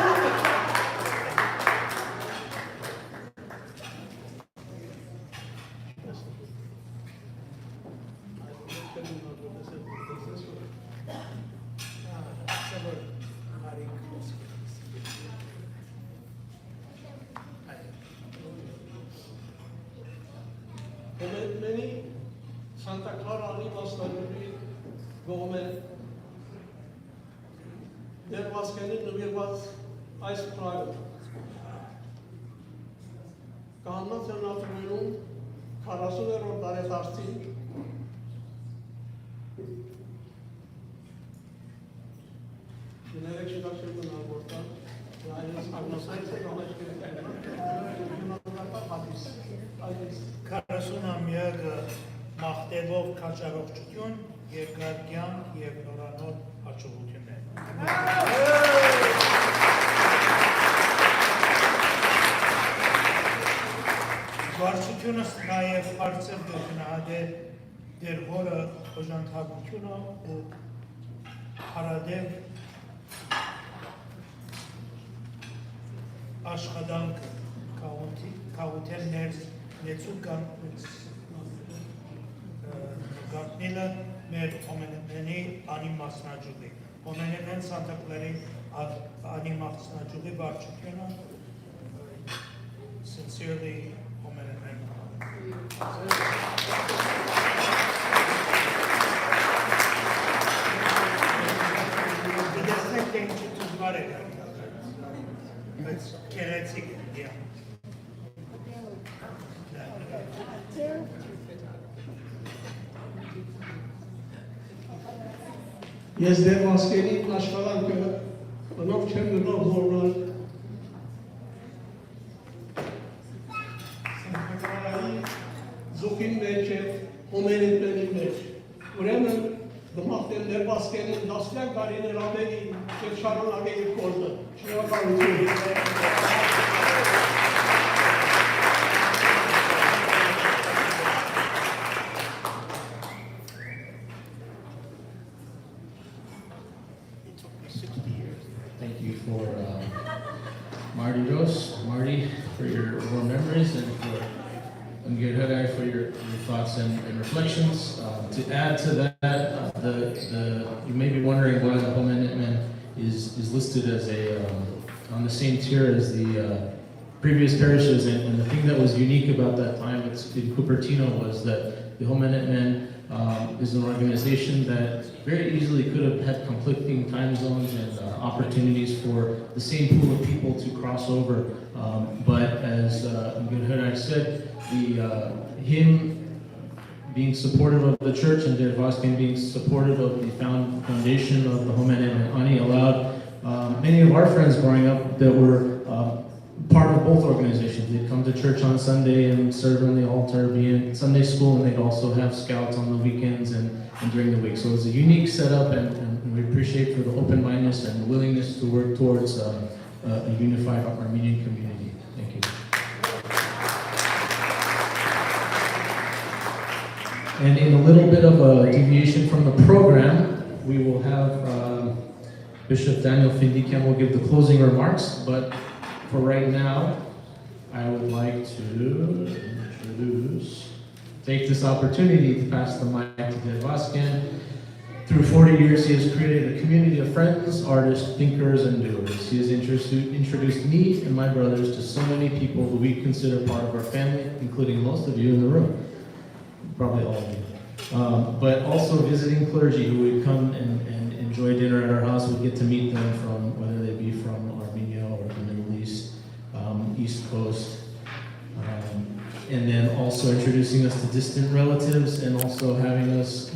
Մենի Սանտա Քլարանի մասնագետի կողմը դեր Վազկենին նվիրված այս պրայը կահանած են ապրիլում 40-րդ տարեդարձին Գներեք շիտակշել գնալ որտան այլս ագնոսայց է այլս 40-ամյակը մաղթելով քաջառողջություն, երկար կյանք և նորանոր հաջողություններ։ Վարչությունս նաև հարցել գտնահատե դեր հորը օժանդակությունը ու հարադև աշխատանքը կաղութեն ներծուկ գարտնիլը մեր Հոմենետմենի անի մասնաջուղի։ Հոմենետմեն Սանտակլերի անի մասնաջուղի վարչությունը sincerely Հոմենետմեն։ Դեսնեք դենք չտուզվար է բայց կերեցիկ է, Ես դեր Վազկենի աշխատանքը բնով չեմ գնով որնալ Սանտակլարայի զուգին մեջ է Հոմենետմենի մեջ ուրեմն դմաղթել դեր Վազկենին դասյակ տարիներ ամենի և շարունակե իր գործը շնորհակալություն Thank you for Marty, for your warm memories, and Ghevondyants for your thoughts and reflections. To add to that, you may be wondering why the Home is listed as on the same tier as the previous parishes, and the thing that was unique about that time in Cupertino was that the Home is an organization that very easily could have had conflicting time zones and opportunities for the same pool of people to cross over. But as Ghevondyants said, him being supportive of the church, and Der Vazken being supportive of the foundation of the Homenem Ani allowed many of our friends growing up that were part of both organizations. They'd come to church on Sunday and serve on the altar, be in Sunday school, and they'd also have scouts on the weekends and during the week. So it was a unique setup, and we appreciate for the open-mindedness and the willingness to work towards a unified Armenian community. Thank you. And in a little bit of a deviation from the program, we will have Bishop Daniel Findikian will give the closing remarks, but for right now, I would like to take this opportunity to pass the mic to Der Vazken. Through 40 years, he has created a community of friends, artists, thinkers, and doers. He has introduced me and my brothers to so many people who we consider part of our family, including most of you in the room, probably all of you. But also visiting clergy who would come and enjoy dinner at our house. We'd get to meet them from, whether they be from Armenia or the Middle East, East Coast, and then also introducing us to distant relatives, and also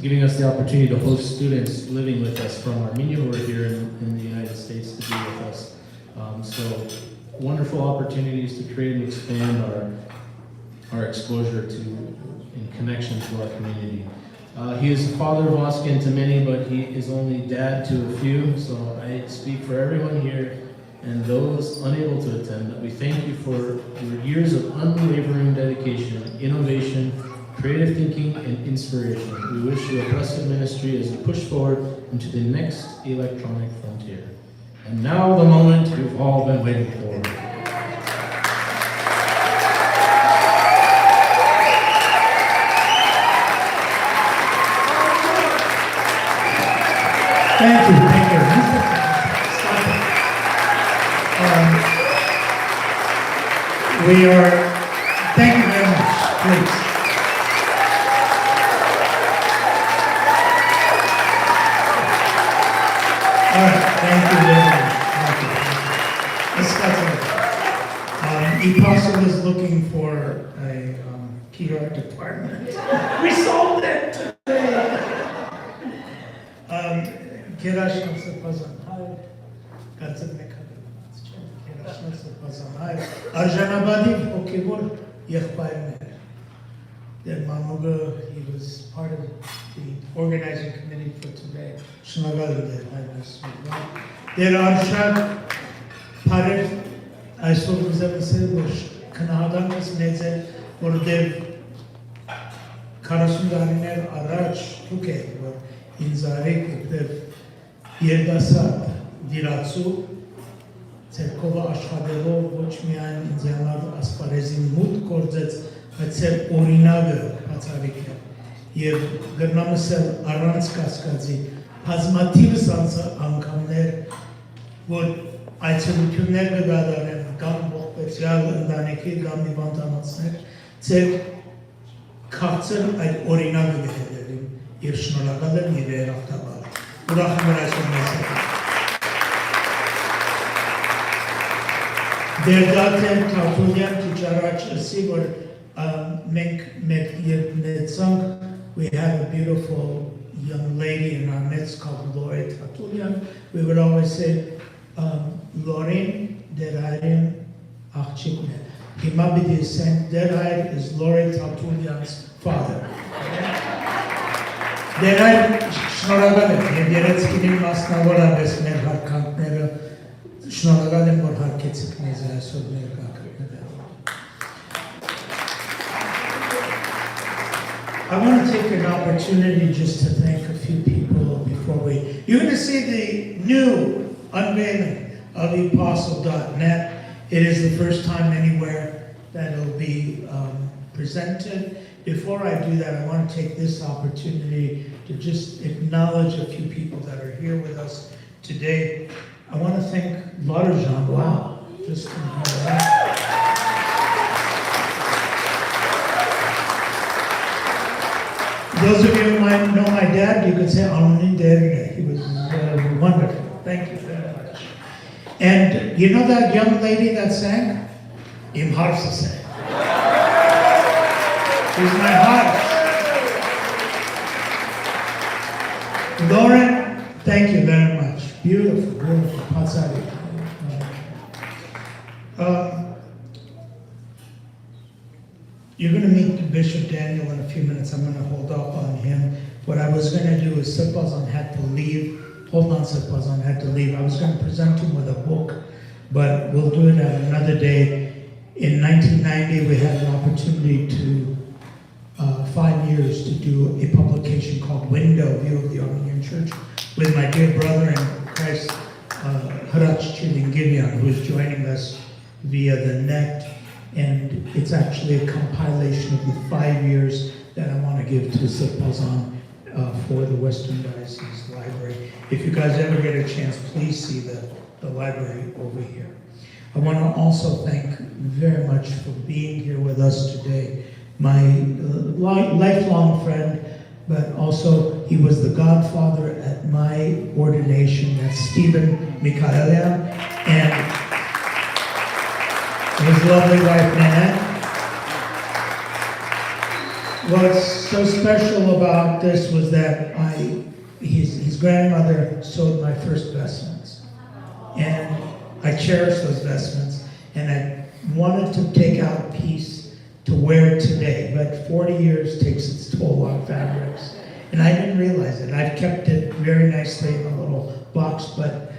giving us the opportunity to host students living with us from Armenia who are here in the United States to be with us. So wonderful opportunities to create and expand our exposure to and connection to our community. He is a father of Vazken to many, but he is only dad to a few. So I speak for everyone here and those unable to attend, that we thank you for your years of unwavering dedication, innovation, creative thinking, and inspiration. We wish you a blessed ministry as you push forward into the next electronic frontier. And now the moment you've all been waiting for. Thank you. Thank you very much, please. All right, thank you very much. Thank you. Apostle is looking for a PR department. We solved it today. Gerashna Sepazanhai, Arjanabadi Okevor Yechbainer. Then Mamuga, he was part of the organizing committee for today. Shnagal there are Shad Parev, I saw them say, Kanadamas Neze, or Dev Karasundar Arach Tuke, or in Zarek, Dev Yerdasat Diratsu. Ցերկովը աշխատելով ոչ միայն ինձ համար ասպարեզին մուտք գործեց, բայց ծեր օրինակը բացառիկ է։ Եվ գրնամս էլ առանց կասկածի բազմաթիվս անգամներ, որ այցելություններ կգադարեն կամ ողբերգյալ ընտանիքի կամ հիվանդանոցներ, ծեր քաղցր այդ օրինակը կհետևին եւ շնորհակալ եմ եւ երախտաբար։ Ուրախ եմ այսօր մեզ հետ։ Դերդատեմ Թաթուլյան Տիճարաչ ասի, որ մենք մեծանք, we have a beautiful young lady in our midst called Lori Թաթուլյան. We would always say, Lorin Derayim Աղջիկն է։ Հիմա պիտի ասենք, Deray is Lori Թաթուլյան's father. Deray շնորհակալ եմ, եւ երեցքին մասնավորապես մեր հարկանքները շնորհակալ եմ, որ հարկեցիք մեզ այսօր ներկա գտնվել։ I want to take an opportunity just to thank a few people before you're going to see the new unveiling of apostle.net. It is the first time anywhere that it'll be presented. Before I do that, I want to take this opportunity to just acknowledge a few people that are here with us today. I want to thank Larjan. Wow. Just those of you who might know my dad, you could say Anonin Derine. He was wonderful. Thank you very much. And you know that young lady that sang? Im Harsa sang. She's my heart. Lauren, thank you very much. Beautiful, beautiful. Patsari. You're going to meet Bishop Daniel in a few minutes. I'm going to hold off on him. What I was going to do is Sipazan had to leave. Hold on, Sipazan had to leave. I was going to present him with a book, but we'll do it at another day. In 1990, we had an opportunity to 5 years to do a publication called Window View of the Armenian Church with my dear brother in Christ, Harach Chilingirian, who is joining us via the net. And it's actually a compilation of the 5 years that I want to give to Sipazan for the Western Diocese Library. If you guys ever get a chance, please see the library over here. I want to also thank very much for being here with us today. My lifelong friend, but also he was the godfather at my ordination. That's Stephen Mikhaelian, and his lovely wife, Nanette. What's so special about this was that his grandmother sewed my first vestments. And I cherish those vestments. And I wanted to take out a piece to wear today. But 40 years takes its toll on fabrics. And I didn't realize it. I've kept it very nicely in a little box, but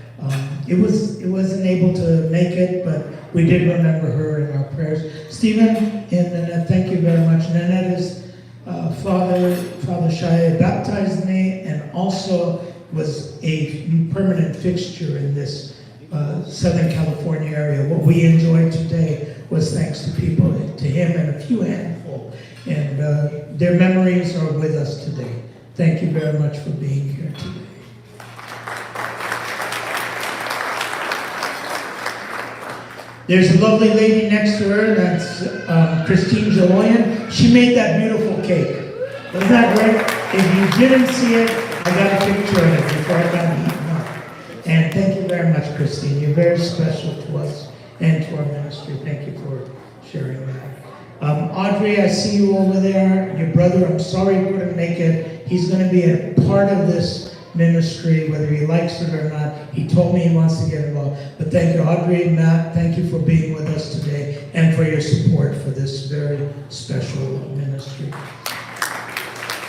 it wasn't able to make it, but we did remember her in our prayers. Stephen and Nanette, thank you very much. Nanette is Father Shaya baptized me and also was a permanent fixture in this Southern California area. What we enjoyed today was thanks to people, to him and a few handful. And their memories are with us today. Thank you very much for being here today. There's a lovely lady next to her, that's Christine Jaloyan. She made that beautiful cake. Wasn't that great? If you didn't see it, I got a picture of it before I got eaten up. And thank you very much, Christine. You're very special to us and to our ministry. Thank you for sharing that. Audrey, I see you over there. Your brother, I'm sorry he couldn't make it. He's going to be a part of this ministry, whether he likes it or not. He told me he wants to get involved. But thank you, Audrey, Matt, thank you for being with us today and for your support for this very special ministry.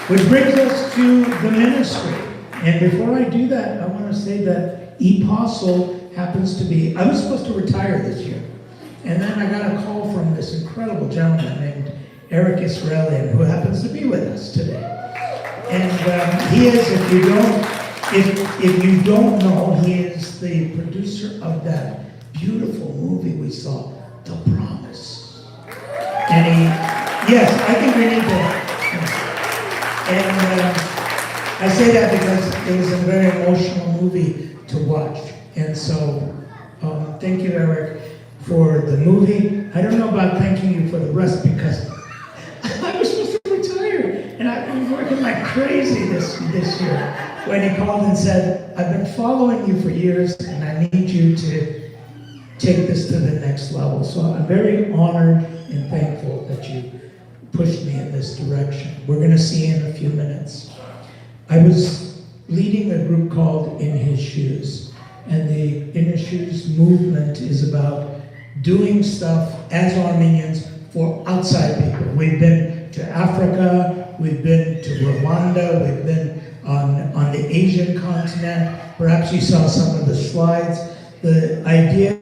Which brings us to the ministry. And before I do that, I want to say that Apostle happens to be, I was supposed to retire this year. And then I got a call from this incredible gentleman named Eric Israelian, who happens to be with us today. And he is, if you don't know, he is the producer of that beautiful movie we saw, The Promise. And yes, I think we need to. And I say that because it was a very emotional movie to watch. And so, thank you, Eric, for the movie. I don't know about thanking you for the rest because I was supposed to retire. And I've been working like crazy this year. When he called and said, I've been following you for years and I need you to take this to the next level. So I'm very honored and thankful that you pushed me in this direction. We're going to see in a few minutes. I was leading a group called In His Shoes. And the In His Shoes movement is about doing stuff as Armenians for outside people. We've been to Africa, we've been to Rwanda, we've been on the Asian continent. Perhaps you saw some of the slides. The idea,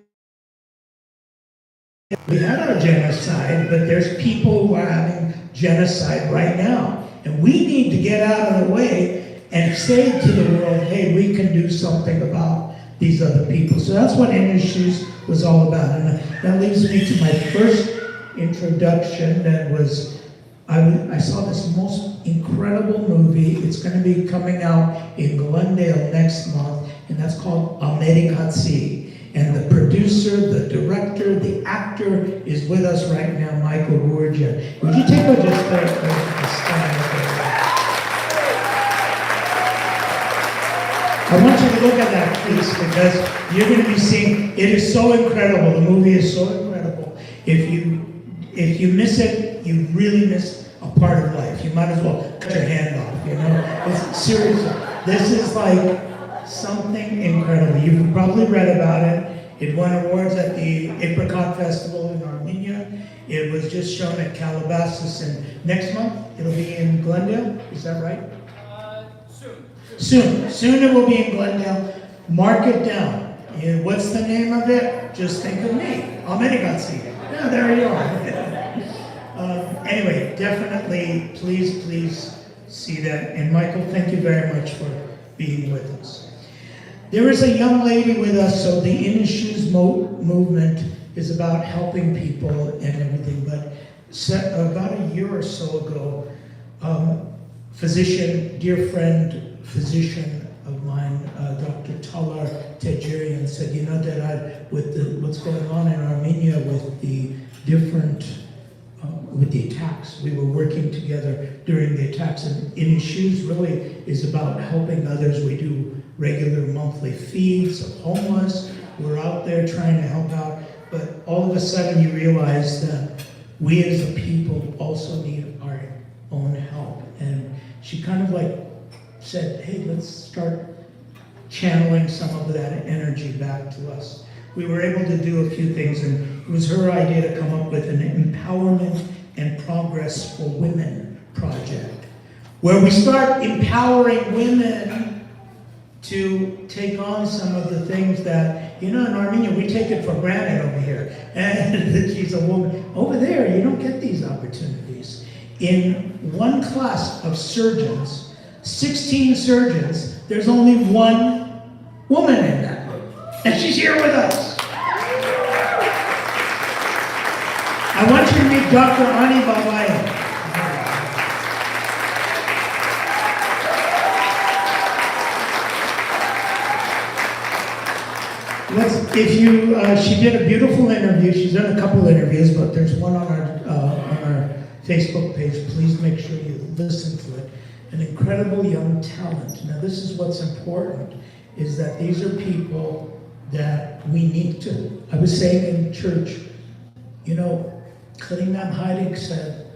we had our genocide, but there's people who are having genocide right now. And we need to get out of the way and say to the world, hey, we can do something about these other people. So that's what In His Shoes was all about. And that leads me to my first introduction. That was, I saw this most incredible movie. It's going to be coming out in Glendale next month, and that's called Amerikatsi. And the producer, the director, the actor is with us right now, Michael Gurja. Would you take just a stand? I want you to look at that, please, because you're going to be seeing, it is so incredible. The movie is so incredible. If you miss it, you really miss a part of life. You might as well cut your hand off, you know? It's seriously. This is like something incredible. You've probably read about it. It won awards at the Apricot Festival in Armenia. It was just shown at Calabasas, and next month it'll be in Glendale. Is that right? Soon it will be in Glendale. Mark it down. What's the name of it? Just think of me. Amerigatsi. Yeah, there you are. Anyway, definitely, please see that. And Michael, thank you very much for being with us. There is a young lady with us, so the In His Shoes movement is about helping people and everything. But about a year or so ago, dear friend, physician of mine, Dr. Talar Tejerian said, you know that what's going on in Armenia with the different, with the attacks, we were working together during the attacks, and In His Shoes really is about helping others. We do regular monthly feeds of homeless. We're out there trying to help out, but all of a sudden you realize that we as a people also need our own help. And she kind of like said, hey, let's start channeling some of that energy back to us. We were able to do a few things, and it was her idea to come up with an Empowerment and Progress for Women project, where we start empowering women to take on some of the things that, in Armenia, we take it for granted over here. And she's a woman. Over there, you don't get these opportunities. In one class of surgeons, 16 surgeons, there's only one woman in that group. And she's here with us. I want you to meet Dr. Ani Babayan. She did a beautiful interview. She's done a couple interviews, but there's one on our Facebook page. Please make sure you listen to it. An incredible young talent. Now, this is what's important, is that these are people that we need to. I was saying in church, Karimam Hayek said,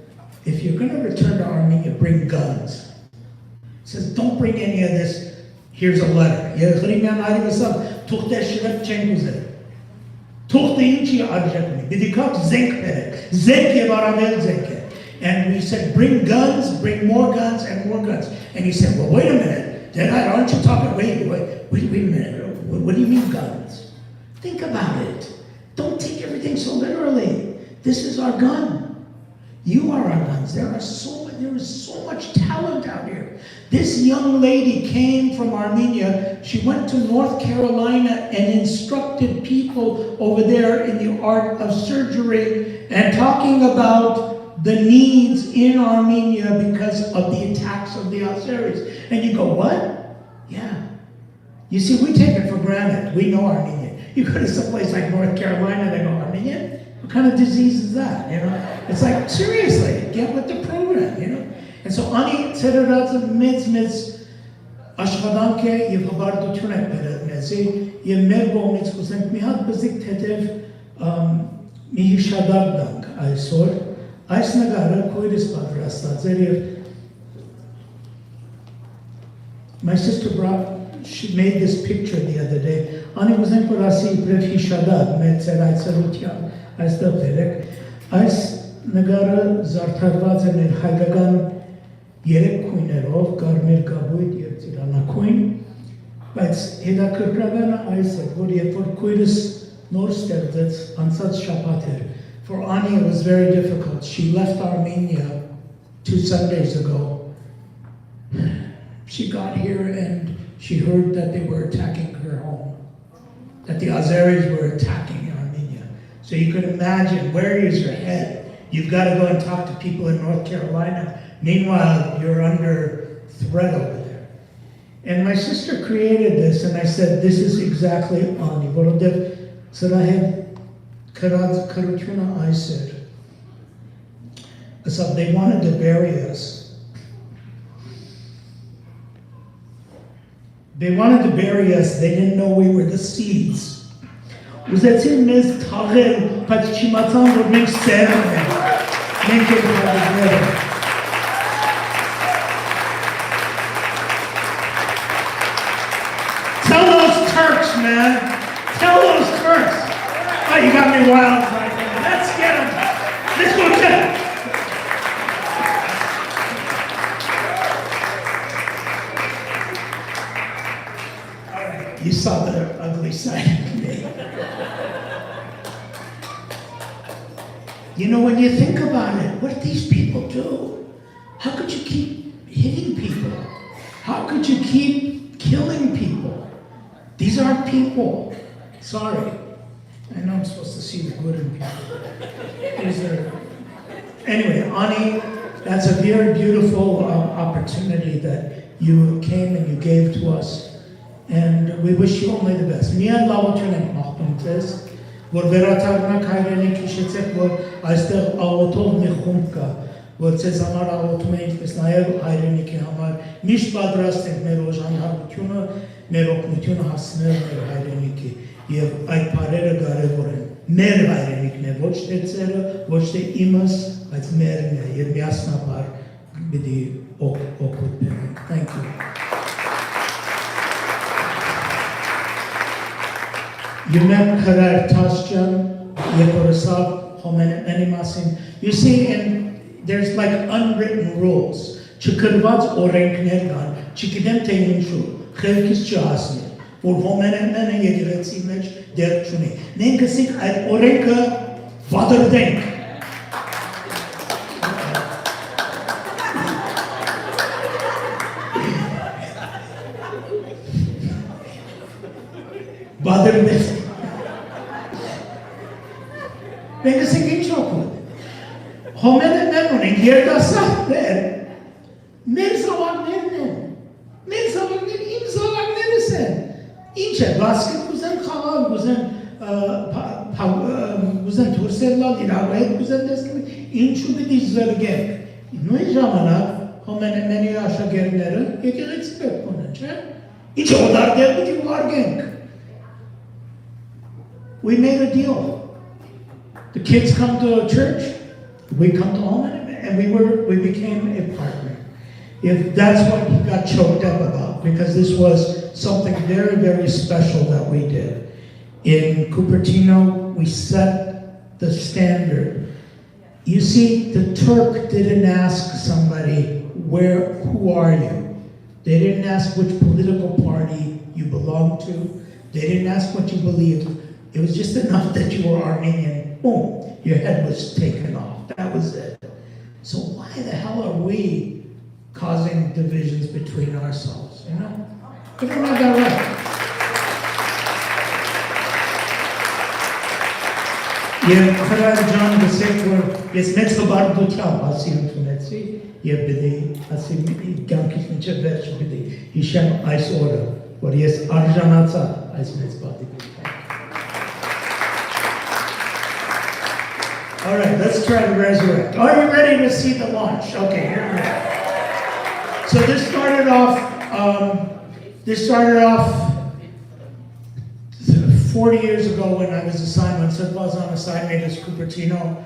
if you're going to return to Armenia, bring guns. He says, don't bring any of this. Here's a letter. Karimam Hayek said, Tuchte shirep chenguze. Tuchte inchi arjakuni. Bidikak zenk pere. Zenk yevaravel zenke. And we said, bring guns, bring more guns, and more guns. And he said, well, wait a minute. Dad, aren't you talking? Wait a minute. What do you mean guns? Think about it. Don't take everything so literally. This is our gun. You are our guns. There is so much talent out here. This young lady came from Armenia. She went to North Carolina and instructed people over there in the art of surgery and talking about the needs in Armenia because of the attacks of the Azeris. And you go, what? Yeah. You see, we take it for granted. We know Armenian. You go to someplace like North Carolina, they go, Armenian? What kind of disease is that? It's like, seriously, get with the program, And so Ani Tsererat's mids Ashkadanke, you've about to turn it better, you merbo mids kusent mihad bezik tetev mihishadabdank, I sort. I snagara koiris padrasta. My sister she made this picture the other day. Ani was in Kurasi Prefishadab, Metzerai Tserutyan. Այստեղ վերեք, այս նգարը զարդարված է մեր հայկական 3 քույներով, կարմիր կապույտ և ծիրանաքույն, բայց հետաքրքրավանը այս է, որ երբ որ քույրս նոր ստեղծեց, անցած շաբաթ էր. For Ani it was very difficult. She left Armenia 2 Sundays ago. She got here and she heard that they were attacking her home, that the Azeris were attacking Armenia. So you could imagine, where is your head? You've got to go and talk to people in North Carolina. Meanwhile, you're under threat over there. And my sister created this, and I said, this is exactly Ani. So I had Karutuna I said. So they wanted to bury us. They wanted to bury us. They didn't know we were the seeds. Ուզեցին մեզ թաղել, բայց չիմացան, որ մենք սերն ենք, մենք ենք հալիները։ man. Tell those Turks. Oh, you got me wild right now. Let's get them. Let's go get them. All right, you saw the ugly side of me. You know, when you think about it, what did these people do? How could you keep hitting people? How could you keep killing people? These aren't people. Sorry. I know I'm supposed to see the good in people. These are... Anyway, Ani, that's a very beautiful opportunity that you came and you gave to us. And we wish you only the best. Միան լավություն ենք մաղթում ձեզ, որ վերաթարնակ հայրենիք հիշեցեք, որ այստեղ աղոթող մի խումբ կա, որ ձեզ համար աղոթում է, ինչպես նաև հայրենիքի համար, միշտ պատրաստ ենք մեր օժանդակությունը, մեր օգնությունը հասնել մեր հայրենիքի, եւ այդ բառերը կարևոր են։ Մեր հայրենիքն է, ոչ թե ձերը, ոչ թե իմս, բայց մերն է, եւ միասնաբար պիտի օգտվենք։ Thank you. You see, and there's like unwritten rules. Չկրված օրենքներ կան, չգիտեմ թե ինչու, խելքից չհասնի, որ հոմենենը եկեղեցի մեջ դեր չունի։ Մենք ասենք այդ օրենքը վադրդենք։ Վադրդենք։ Մենք ասենք ինչ օգուտ։ Հոմենեններ ունենք, երիտասարդներ, մեր զավակներն են, մեր զավակներ իմ զավակներս են, ինչ է, Վազկեն կուզեն խաղալ, կուզեն դուրսեր լալ, իրար հետ կուզեն տեսնել, ինչու պիտի զրգենք, նույն ժամանակ հոմենենների աշակերտները եկեղեցի պետք ունեն, չէ, ինչ օդարդեր պիտի վարգենք, we made a deal. The kids come to church, we come to home, and we became a partner. If that's what he got choked up about, because this was something very, very special that we did. In Cupertino, we set the standard. You see, the Turk didn't ask somebody, who are you? They didn't ask which political party you belong to. They didn't ask what you believed. It was just enough that you were Armenian. Boom, your head was taken off. That was it. So why the hell are we causing divisions between ourselves, you know? We don't have that right. Եվ խրաժան գսեք, որ ես մեծ հբարդությամբ ասի ընդունեցի, եւ բդի ասի կյանքից մինչև վերջ բդի հիշեմ այս օրը, որ ես արժանացա այս մեծ պատիվի։ All right, let's try to resurrect. Are you ready to see the launch? Okay, here we go. So this started off 40 years ago when I was assigned, when St. Vazken assigned me to Cupertino.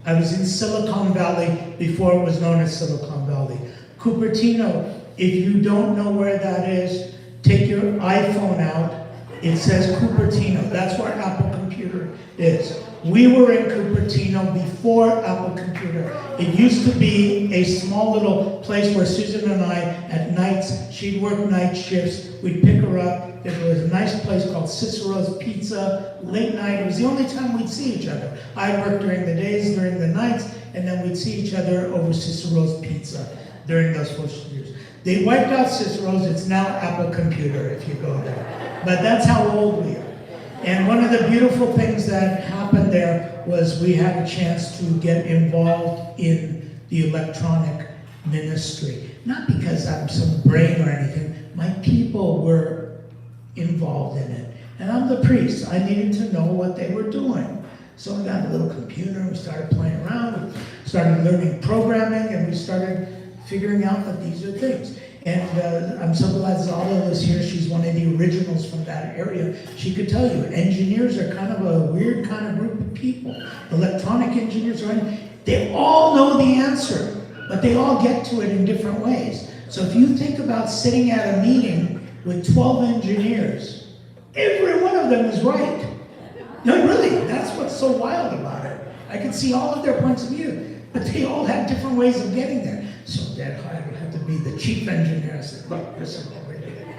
I was in Silicon Valley before it was known as Silicon Valley. Cupertino, if you don't know where that is, take your iPhone out. It says Cupertino. That's where Apple Computer is. We were in Cupertino before Apple Computer. It used to be a small little place where Susan and I, at nights, she'd work night shifts, we'd pick her up. There was a nice place called Cicero's Pizza, late night. It was the only time we'd see each other. I'd work during the days, during the nights, and then we'd see each other over Cicero's Pizza during those first years. They wiped out Cicero's, it's now Apple Computer if you go there. But that's how old we are. And one of the beautiful things that happened there was we had a chance to get involved in the electronic ministry. Not because I'm some brain or anything, my people were involved in it. And I'm the priest, I needed to know what they were doing. So I got a little computer, and we started playing around, we started learning programming, and we started figuring out that these are things. And I'm so glad Zala was here. She's one of the originals from that area. She could tell you, engineers are kind of a weird kind of group of people. Electronic engineers, they all know the answer, but they all get to it in different ways. So if you think about sitting at a meeting with 12 engineers, Every one of them is right. No, really, that's what's so wild about it. I could see all of their points of view, but they all have different ways of getting there. So Dad High would have to be the chief engineer. I said, look, this is what we're doing.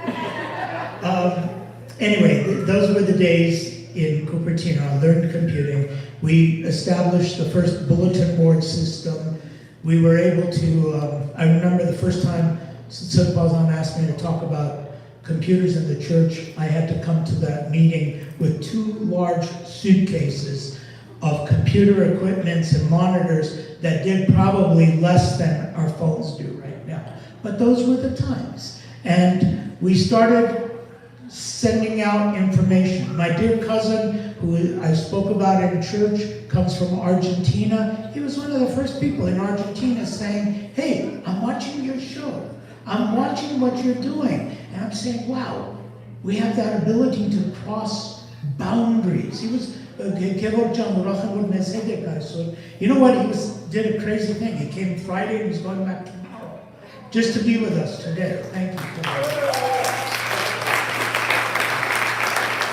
Anyway, those were the days in Cupertino. I learned computing. We established the first bulletin board system. We were able to, I remember the first time St. Bazan asked me to talk about computers in the church. I had to come to that meeting with 2 large suitcases of computer equipments and monitors that did probably less than our phones do right now. But those were the times. And we started sending out information. My dear cousin, who I spoke about in church, comes from Argentina. He was one of the first people in Argentina saying, hey, I'm watching your show. I'm watching what you're doing. And I'm saying, wow, we have that ability to cross boundaries. He was, you know what, did a crazy thing. He came Friday and he's going back tomorrow, just to be with us today. Thank you for that.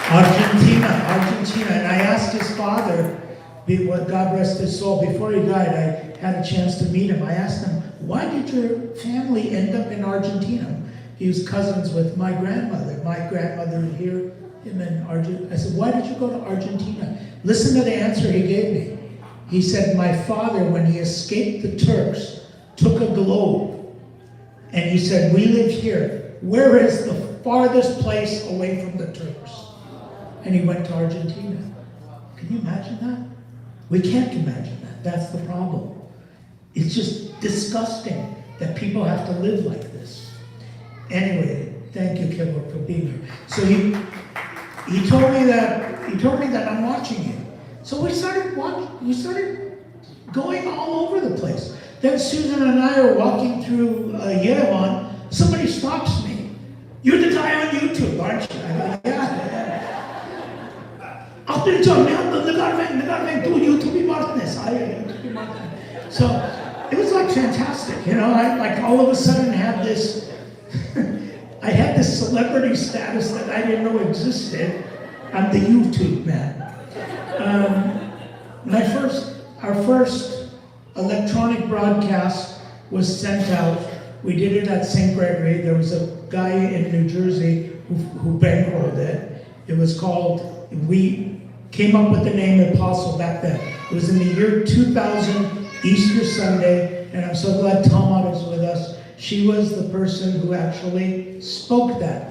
Argentina, and I asked his father, God rest his soul, before he died, I had a chance to meet him. I asked him, why did your family end up in Argentina? He was cousins with my grandmother. My grandmother would hear him in Argentina. I said, why did you go to Argentina? Listen to the answer he gave me. He said, my father, when he escaped the Turks, took a globe, and he said, we live here. Where is the farthest place away from the Turks? And he went to Argentina. Can you imagine that? We can't imagine that. That's the problem. It's just disgusting that people have to live like this. Anyway, thank you, Kevin, for being here. So he told me that I'm watching you. So we started going all over the place. Then Susan and I are walking through Yerevan. Somebody stops me. You're the guy on YouTube, aren't you? I go, yeah. So it was like fantastic, you know. I like all of a sudden had this, I had this celebrity status that I didn't know existed. I'm the YouTube man. Our first electronic broadcast was sent out. We did it at St. Gregory. There was a guy in New Jersey who bankrolled it. It was called, we came up with the name Apostle back then. It was in the year 2000, Easter Sunday, and I'm so glad Tama is with us. She was the person who actually spoke that,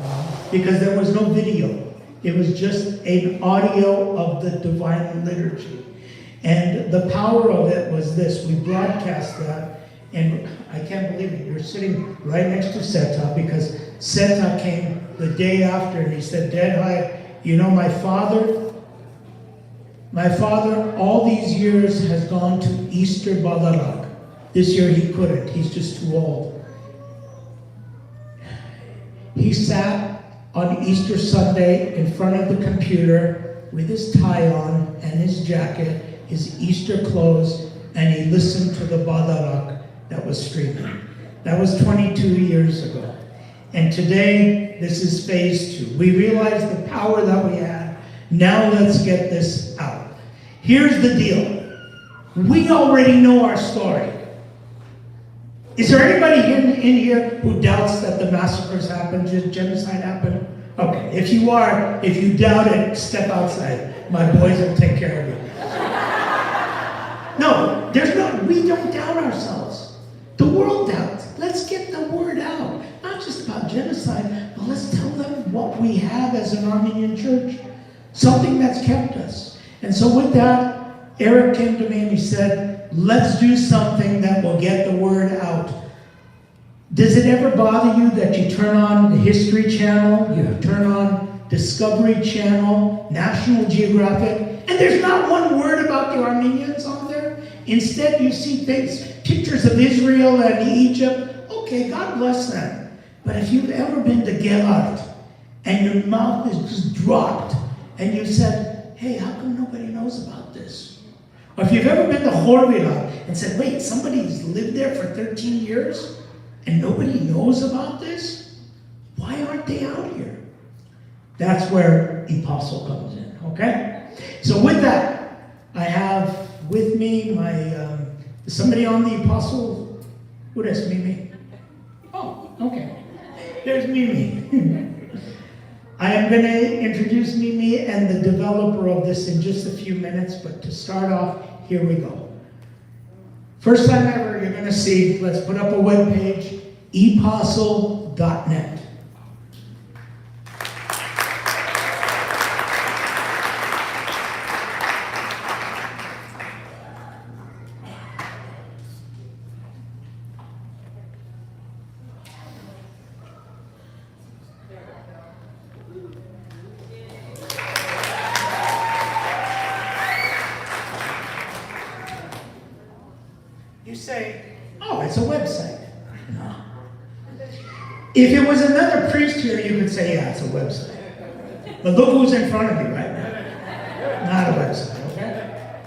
because there was no video. It was just an audio of the divine liturgy. And the power of it was this. We broadcast that, and I can't believe it. You're sitting right next to Seta, because Seta came the day after, and he said, Dad High, you know, my father all these years has gone to Easter Badarak. This year he couldn't. He's just too old. He sat on Easter Sunday in front of the computer with his tie on and his jacket, his Easter clothes, and he listened to the Badarak that was streaming. That was 22 years ago. And today, this is phase 2. We realized the power that we had. Now let's get this out. Here's the deal. We already know our story. Is there anybody in here who doubts that the massacres happened, genocide happened? Okay, if you doubt it, step outside. My boys will take care of you. No, we don't doubt ourselves. The world doubts. Let's get the word out. Not just about genocide, but let's tell them what we have as an Armenian church. Something that's kept us. And so with that, Eric came to me and he said, let's do something that will get the word out. Does it ever bother you that you turn on the History Channel, you turn on Discovery Channel, National Geographic, and there's not one word about the Armenians on there? Instead, you see pictures of Israel and Egypt. Okay, God bless them. But if you've ever been to Gevard and your mouth is just dropped and you said, hey, how come nobody knows about this? Or if you've ever been to Horvila and said, wait, somebody's lived there for 13 years and nobody knows about this? Why aren't they out here? That's where where apostle comes in, okay? So with that, I have with me my, is somebody on the apostle? What is Mimi? Oh, okay. There's Mimi. I am going to introduce Mimi and the developer of this in just a few minutes, but to start off, here we go. First time ever, you're going to see, let's put up a web page, apostle.net. You say, oh, it's a website. No. If it was another priest here, you could say, yeah, it's a website. But look who's in front of you right now. Not a website, okay?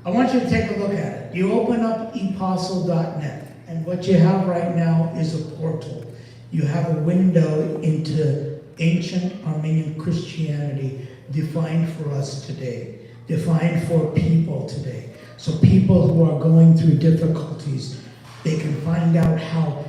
I want you to take a look at it. You open up apostle.net, and what you have right now is a portal. You have a window into ancient Armenian Christianity defined for us today, defined for people today. So people who are going through difficulties, they can find out how.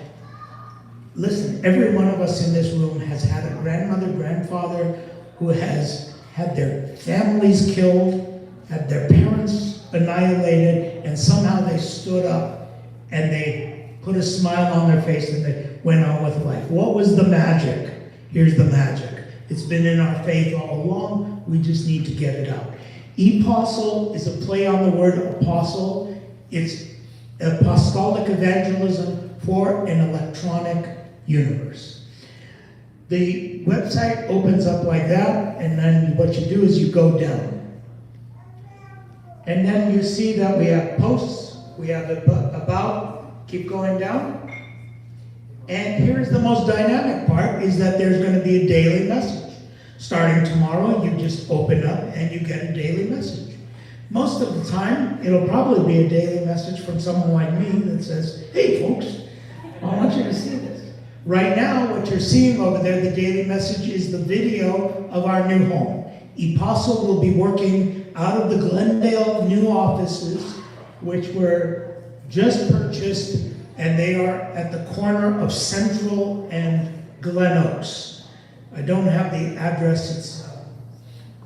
Listen, every one of us in this room has had a grandmother, grandfather who has had their families killed, had their parents annihilated, and somehow they stood up and they put a smile on their face and they went on with life. What was the magic? Here's the magic. It's been in our faith all along. We just need to get it out. Apostle is a play on the word apostle. It's apostolic evangelism for an electronic universe. The website opens up like that, and then what you do is you go down. And then you see that we have posts, we have about, keep going down. And here's the most dynamic part, is that there's going to be a daily message. Starting tomorrow, you just open up and you get a daily message. Most of the time, it'll probably be a daily message from someone like me that says, hey folks, I want you to see this. Right now, what you're seeing over there, the daily message, is the video of our new home. Apostle will be working out of the Glendale new offices, which were just purchased, and they are at the corner of Central and Glen Oaks. I don't have the address,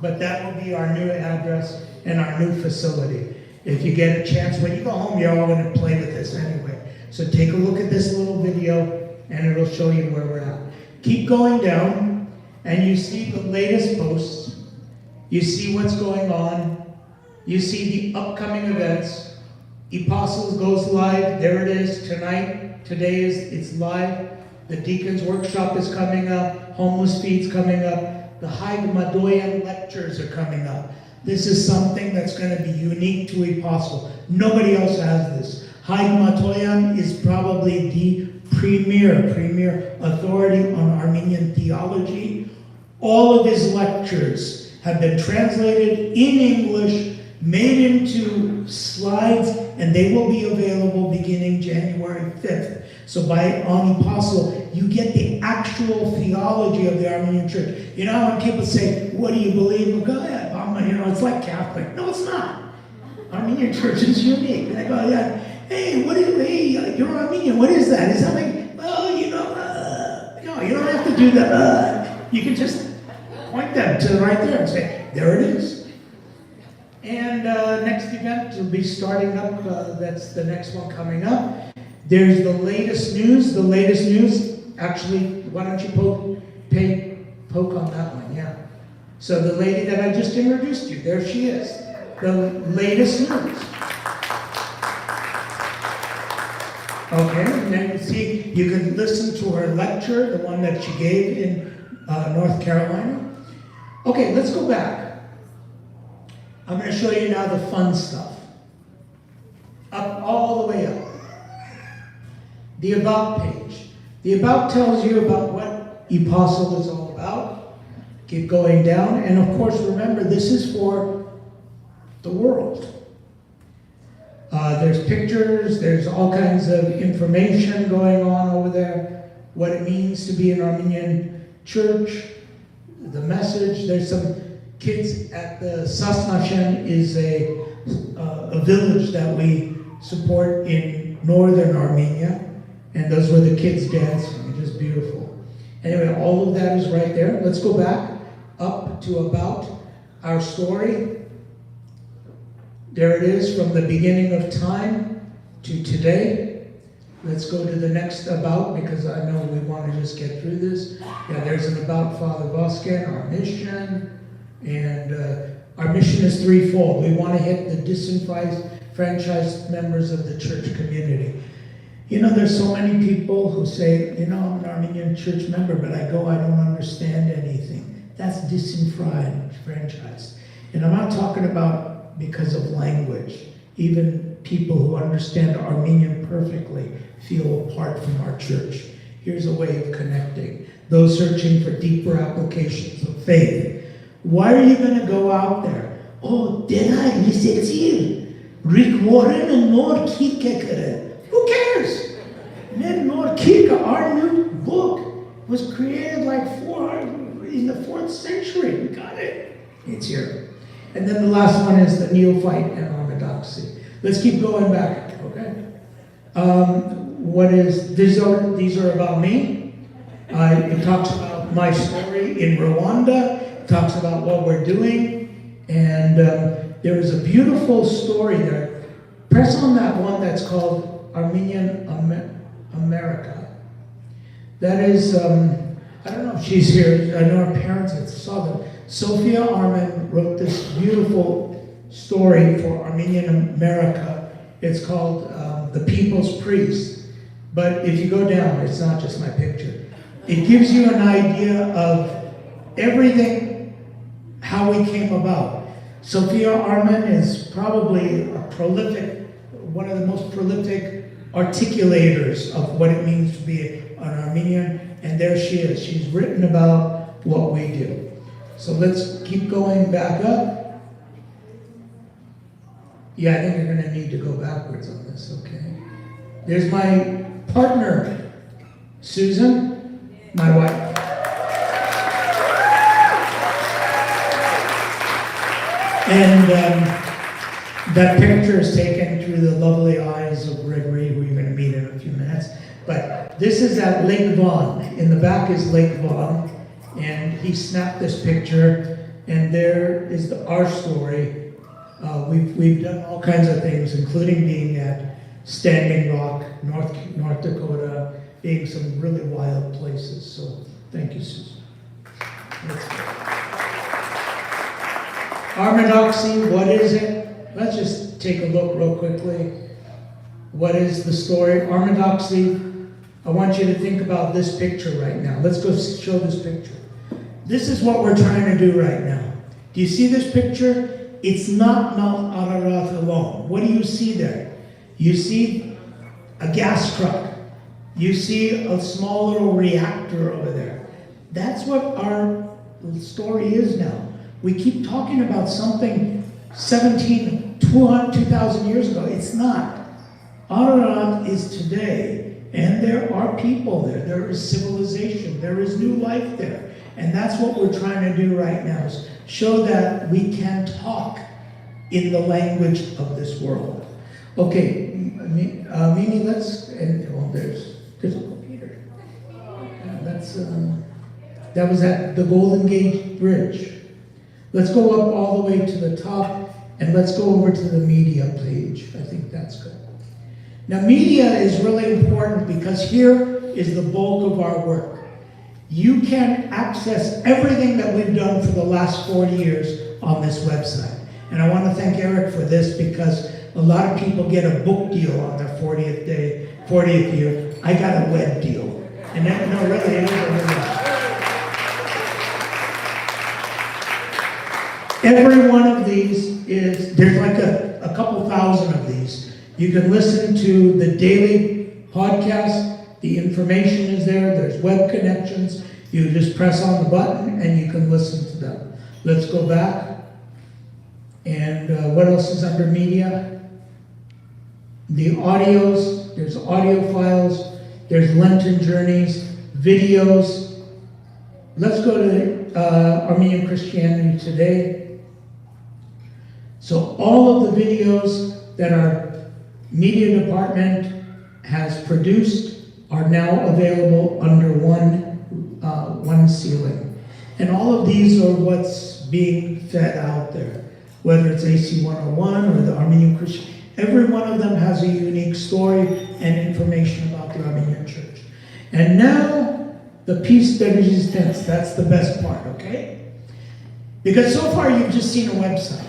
but that will be our new address and our new facility. If you get a chance, when you go home, you're all going to play with this anyway. So take a look at this little video, and it'll show you where we're at. Keep going down, and you see the latest posts. You see what's going on. You see the upcoming events. Apostles goes live. There it is tonight. Today it's live. The Deacons Workshop is coming up. Homeless Feed's coming up. The Ghevondyants lectures are coming up. This is something that's going to be unique to Apostle. Nobody else has this. Ghevondyants is probably the premier authority on Armenian theology. All of his lectures have been translated in English, made into slides, and they will be available beginning January 5th. So on Apostle, you get the actual theology of the Armenian Church. You know, when people say, what do you believe? Well, go ahead, it's like Catholic. No, it's not. Armenian Church is unique. And I go, yeah, hey, you're Armenian, what is that? Is that like, well, no, you don't have to do that. You can just point them to right there and say, there it is. And next event will be starting up, that's the next one coming up. There's the latest news. The latest news, actually, why don't you poke on that one, yeah. So the lady that I just introduced you, there she is. The latest news. Okay, and then you see, you can listen to her lecture, the one that she gave in North Carolina. Okay, let's go back. I'm going to show you now the fun stuff. Up, all the way up. The About page. The About tells you about what Apostle is all about. Keep going down, and of course, remember, this is for the world. There's pictures, there's all kinds of information going on over there, what it means to be an Armenian church, the message. There's some kids at the Sasnashen is a village that we support in northern Armenia, and those were the kids dancing. Just beautiful. Anyway, all of that is right there. Let's go back up to about our story. There it is from the beginning of time to today. Let's go to the next about, because I know we want to just get through this. Yeah, there's an about Father Vazken, our mission, and our mission is threefold. We want to hit the disenfranchised members of the church community. You know, there's so many people who say, you know, I'm an Armenian church member, but I don't understand anything. That's disenfranchised. And I'm not talking about because of language. Even people who understand Armenian perfectly feel apart from our church. Here's a way of connecting. Those searching for deeper applications of faith. Why are you going to go out there? Oh, did I lisexir? Rick Warren and Nord Kirke. Who cares? Ned Nord Kirke, our new book, was created like in the 4th century. We got it. It's here. And then the last one is the neophyte and orthodoxy. Let's keep going back, okay? These are about me. It talks about my story in Rwanda. It talks about what we're doing. And there is a beautiful story there. Press on that one that's called Armenian America. That is, I don't know if she's here. I know her parents saw them. Sophia Armen wrote this beautiful story for Armenian America. It's called The People's Priest. But if you go down, it's not just my picture. It gives you an idea of everything, how we came about. Sophia Armen is probably one of the most prolific articulators of what it means to be an Armenian. And there she is. She's written about what we do. So let's keep going back up. Yeah, I think you're going to need to go backwards on this, okay? There's my partner, Susan, my wife. And that picture is taken through the lovely eyes of Gregory, who you're going to meet in a few minutes. But this is at Lake Vaughan. In the back is Lake Vaughan. And he snapped this picture. And there is our story. We've done all kinds of things, including being at Standing Rock, North Dakota, being some really wild places. So thank you, Susan. Orthodoxy, what is it? Let's just take a look real quickly. What is the story? Orthodoxy, I want you to think about this picture right now. Let's go show this picture. This is what we're trying to do right now. Do you see this picture? It's not Mount Ararat alone. What do you see there? You see a gas truck. You see a small little reactor over there. That's what our story is now. We keep talking about something 2,000 years ago. It's not. Ararat is today, and there are people there. There is civilization. There is new life there. And that's what we're trying to do right now, is show that we can talk in the language of this world. Okay, Mimi, there's a computer. That was at the Golden Gate Bridge. Let's go up all the way to the top, and let's go over to the media page. I think that's good. Now, media is really important because here is the bulk of our work. You can access everything that we've done for the last 40 years on this website. And I want to thank Eric for this, because a lot of people get a book deal on their 40th year. I got a web deal. And that, no, really, it is a Every one of these there's like a couple thousand of these. You can listen to the daily podcast. The information is there. There's web connections. You just press on the button and you can listen to them. Let's go back. And what else is under media? The audios. There's audio files. There's Lenten journeys, videos, let's go to Armenian Christianity Today. So all of the videos that our media department has produced are now available under one ceiling. And all of these are what's being fed out there, whether it's AC 101 or the Armenian Christian. Every one of them has a unique story and information about the Armenian Church. And now, the piece de resistance, that's the best part, okay? Because so far you've just seen a website.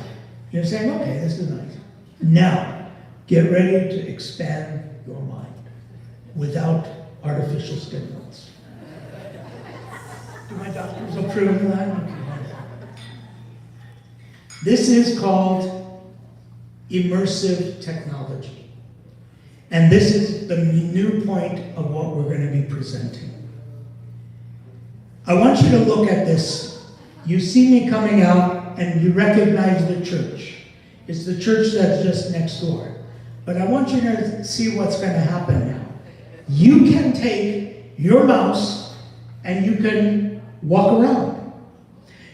You're saying, okay, this is nice. Now, get ready to expand your mind without artificial stimulants. Do my doctors approve of that? Okay. This is called immersive technology. And this is the new point of what we're going to be presenting. I want you to look at this. You see me coming out and you recognize the church. It's the church that's just next door. But I want you to see what's going to happen now. You can take your mouse and you can walk around.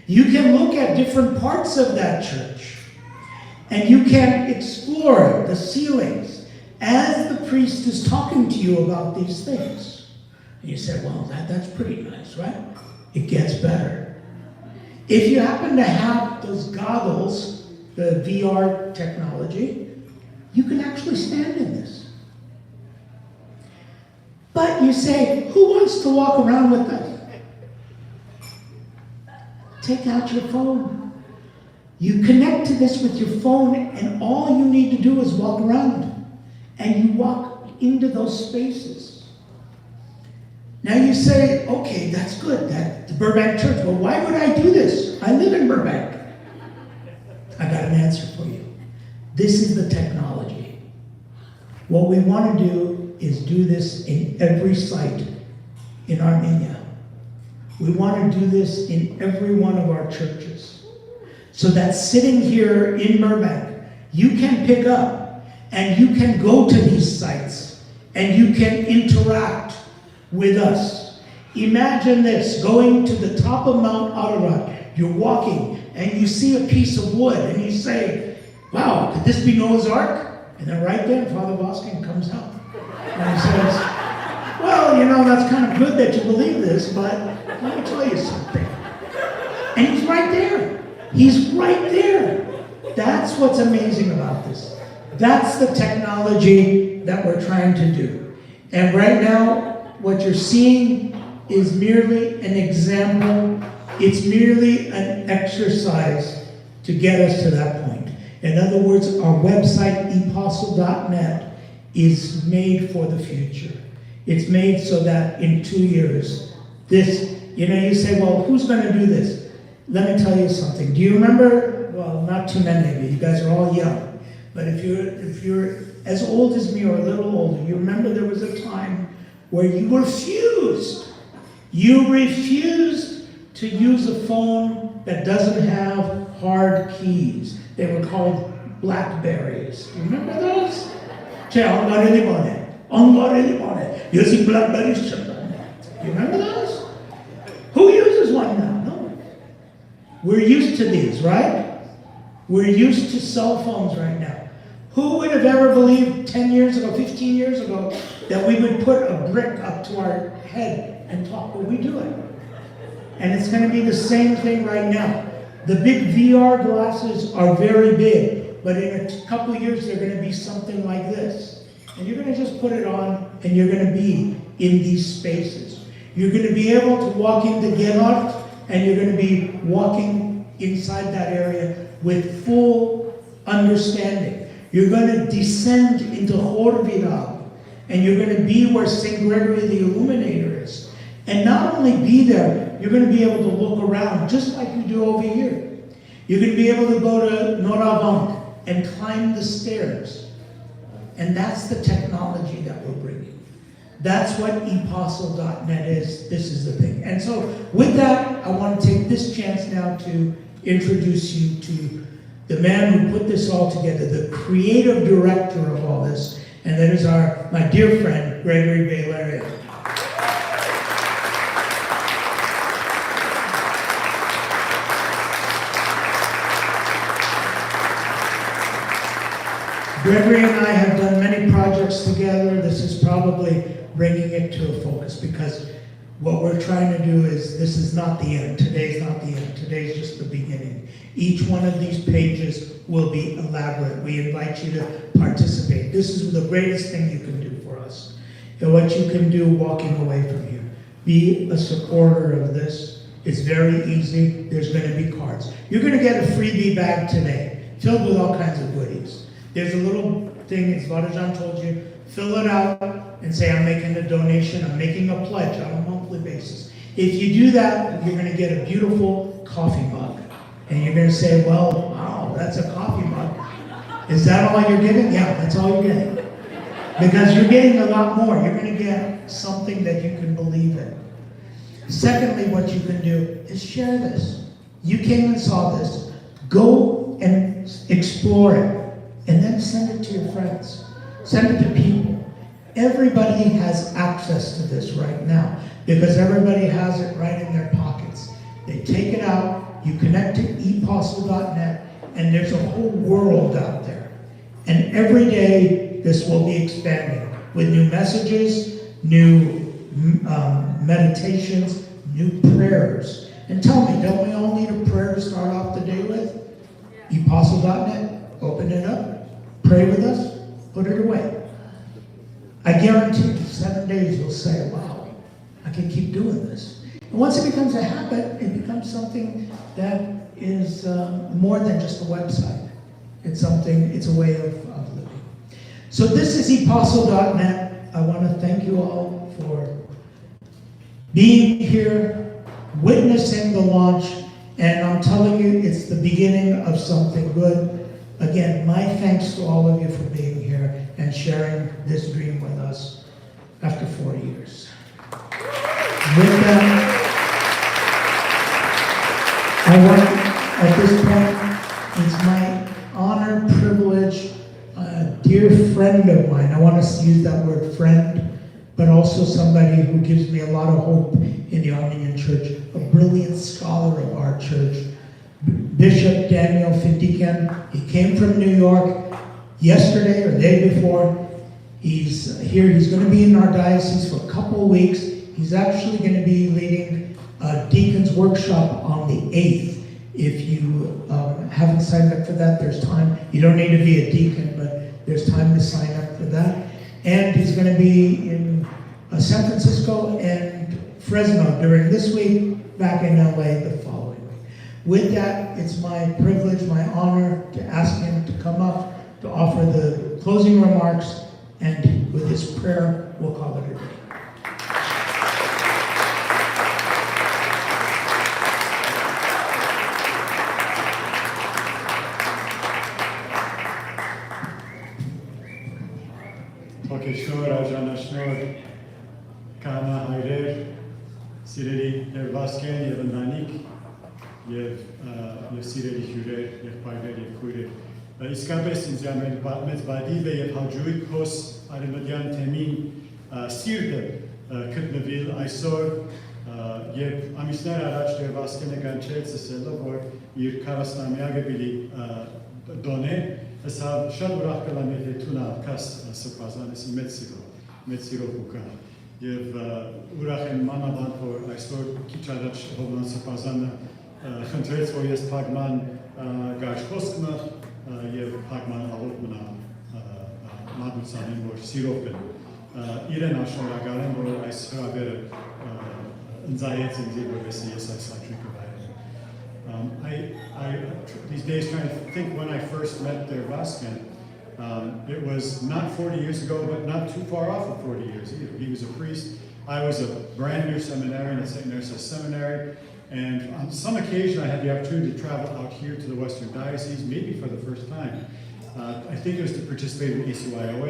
You can look at different parts of that church and you can explore the ceilings as the priest is talking to you about these things. And you say, well, that's pretty nice, right? It gets better. If you happen to have those goggles, the VR technology, you can actually stand in this. But you say, who wants to walk around with us? Take out your phone. You connect to this with your phone, and all you need to do is walk around. And you walk into those spaces. Now you say, okay, that's good, that's the Burbank Church. Well, why would I do this? I live in Burbank. I got an answer for you. This is the technology. What we want to do is do this in every site in Armenia. We want to do this in every one of our churches. So that sitting here in Burbank, you can pick up and you can go to these sites and you can interact with us. Imagine this, going to the top of Mount Ararat. You're walking and you see a piece of wood and you say, wow, could this be Noah's Ark? And then right there, Father Vazken comes out. And he says, well, you know, that's kind of good that you believe this, but let me tell you something. And he's right there. He's right there. That's what's amazing about this. That's the technology that we're trying to do. And right now, what you're seeing is merely an example. It's merely an exercise to get us to that point. In other words, our website, epostle.net, is made for the future. It's made so that in 2 years, this, you know, you say, well, who's going to do this? Let me tell you something. Do you remember, well, not too many of you, you guys are all young, but if you're as old as me or a little older, you remember there was a time where you refused. You refused to use a phone that doesn't have hard keys. They were called Blackberries. You remember those? Using Blackberries. You remember those? Who uses one now? No one. We're used to these, right? We're used to cell phones right now. Who would have ever believed 10 years ago, 15 years ago, that we would put a brick up to our head and talk? Well, we do it. And it's going to be the same thing right now. The big VR glasses are very big, but in a couple of years, they're going to be something like this. And you're going to just put it on, and you're going to be in these spaces. You're going to be able to walk into Ghevondyants, and you're going to be walking inside that area with full understanding. You're going to descend into Horvirab, and you're going to be where St. Gregory the Illuminator is. And not only be there, you're going to be able to look around, just like you do over here. You're going to be able to go to Noravank and climb the stairs. And that's the technology that we're bringing. That's what epostle.net is. This is the thing. And so with that, I want to take this chance now to introduce you to the man who put this all together, the creative director of all this, and that is my dear friend, Gregory Bailaria. Gregory and I have done many projects together. This is probably bringing it to a focus because what we're trying to do is, this is not the end. Today's not the end. Today's just the beginning. Each one of these pages will be elaborate. We invite you to participate. This is the greatest thing you can do for us. And what you can do walking away from here. Be a supporter of this. It's very easy. There's going to be cards. You're going to get a freebie bag today, filled with all kinds of goodies. There's a little thing, as Vadajan told you, fill it out and say, I'm making a donation, I'm making a pledge on a monthly basis. If you do that, you're going to get a beautiful coffee mug. And you're going to say, well, wow, that's a coffee mug. Is that all you're getting? Yeah, that's all you're getting. Because you're getting a lot more. You're going to get something that you can believe in. Secondly, what you can do is share this. You came and saw this. Go and explore it. And then send it to your friends. Send it to people. Everybody has access to this right now because everybody has it right in their pockets. They take it out, you connect to eapostle.net, and there's a whole world out there. And every day, this will be expanding with new messages, new meditations, new prayers. And tell me, don't we all need a prayer to start off the day with? eapostle.net, open it up, pray with us, put it away. I guarantee you, 7 days you'll say, wow, I can keep doing this. And once it becomes a habit, it becomes something that is more than just a website. It's something, it's a way of living. So this is eapostle.net. I want to thank you all for being here, witnessing the launch, and I'm telling you, it's the beginning of something good. Again, my thanks to all of you for being here and sharing this dream with us after 4 years. With that, I want, at this point, it's my honor, privilege, a dear friend of mine. I want to use that word friend, but also somebody who gives me a lot of hope in the Armenian Church, a brilliant scholar of our church, Bishop Daniel Fintikian. He came from New York yesterday or the day before. He's here. He's going to be in our diocese for a couple of weeks. He's actually going to be leading a deacon's workshop on the 8th. If you haven't signed up for that, there's time. You don't need to be a deacon, but there's time to sign up for that. And he's going to be in San Francisco and Fresno during this week, back in LA the following week. With that, it's my privilege, my honor to ask him to come up to offer the closing remarks, and with his prayer, we'll call it a day. Հոգեշնոր, արժանաշնոր, կանա հայրեր, սիրելի և Վազգեն և ընտանիք և սիրելի հյուրեր և պայրեր և քույրեր։ Իսկապես ինձ մեծ բադիվ է և հաջույք հոս արևմտյան թեմին սիրտը գտնվել այսօր և ամիսներ առաջ դեր Վազգենը կանչեց ասելով, որ իր 40-ամյակը պիտի դոնե, Ըսա շատ ուրախ կլամ եթե թունա կաս սրբազանես մեծ սիրով ու կա։ Եվ ուրախ եմ մանավանդ, որ այսօր քիչ առաջ Հովնան սրբազանը խնդրեց, որ ես փակման գարշ խոսքմը և փակման աղոտ մնա մատուցանին, որ սիրով են։ Իրեն աշնորհակալ եմ, որ այս հրավերը ընձայեց ինձ, որպես ես այս հաճույքը վայելեմ։ These days trying to think when I first met their Vazken. It was not 40 years ago, but not too far off of 40 years either. He was a priest. I was a brand new seminarian at St. Nersa Seminary. And on some occasion, I had the opportunity to travel out here to the Western Diocese, maybe for the first time. I think it was to participate in the ACYO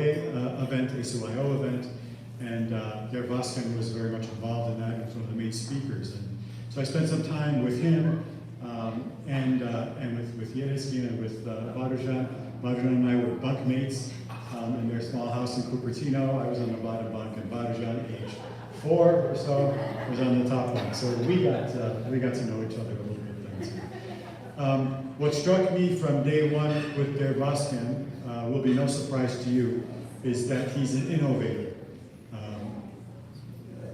event. And their Vazken was very much involved in that. He was one of the main speakers. And so I spent some time with him. And with Yereskin and with Vadajan. Vadajan and I were bunkmates in their small house in Cupertino. I was on the bottom bunk, and Vadajan, age 4 or so, was on the top bunk. So we got to know each other a little bit then too. What struck me from day one with their Vazken will be no surprise to you, is that he's an innovator.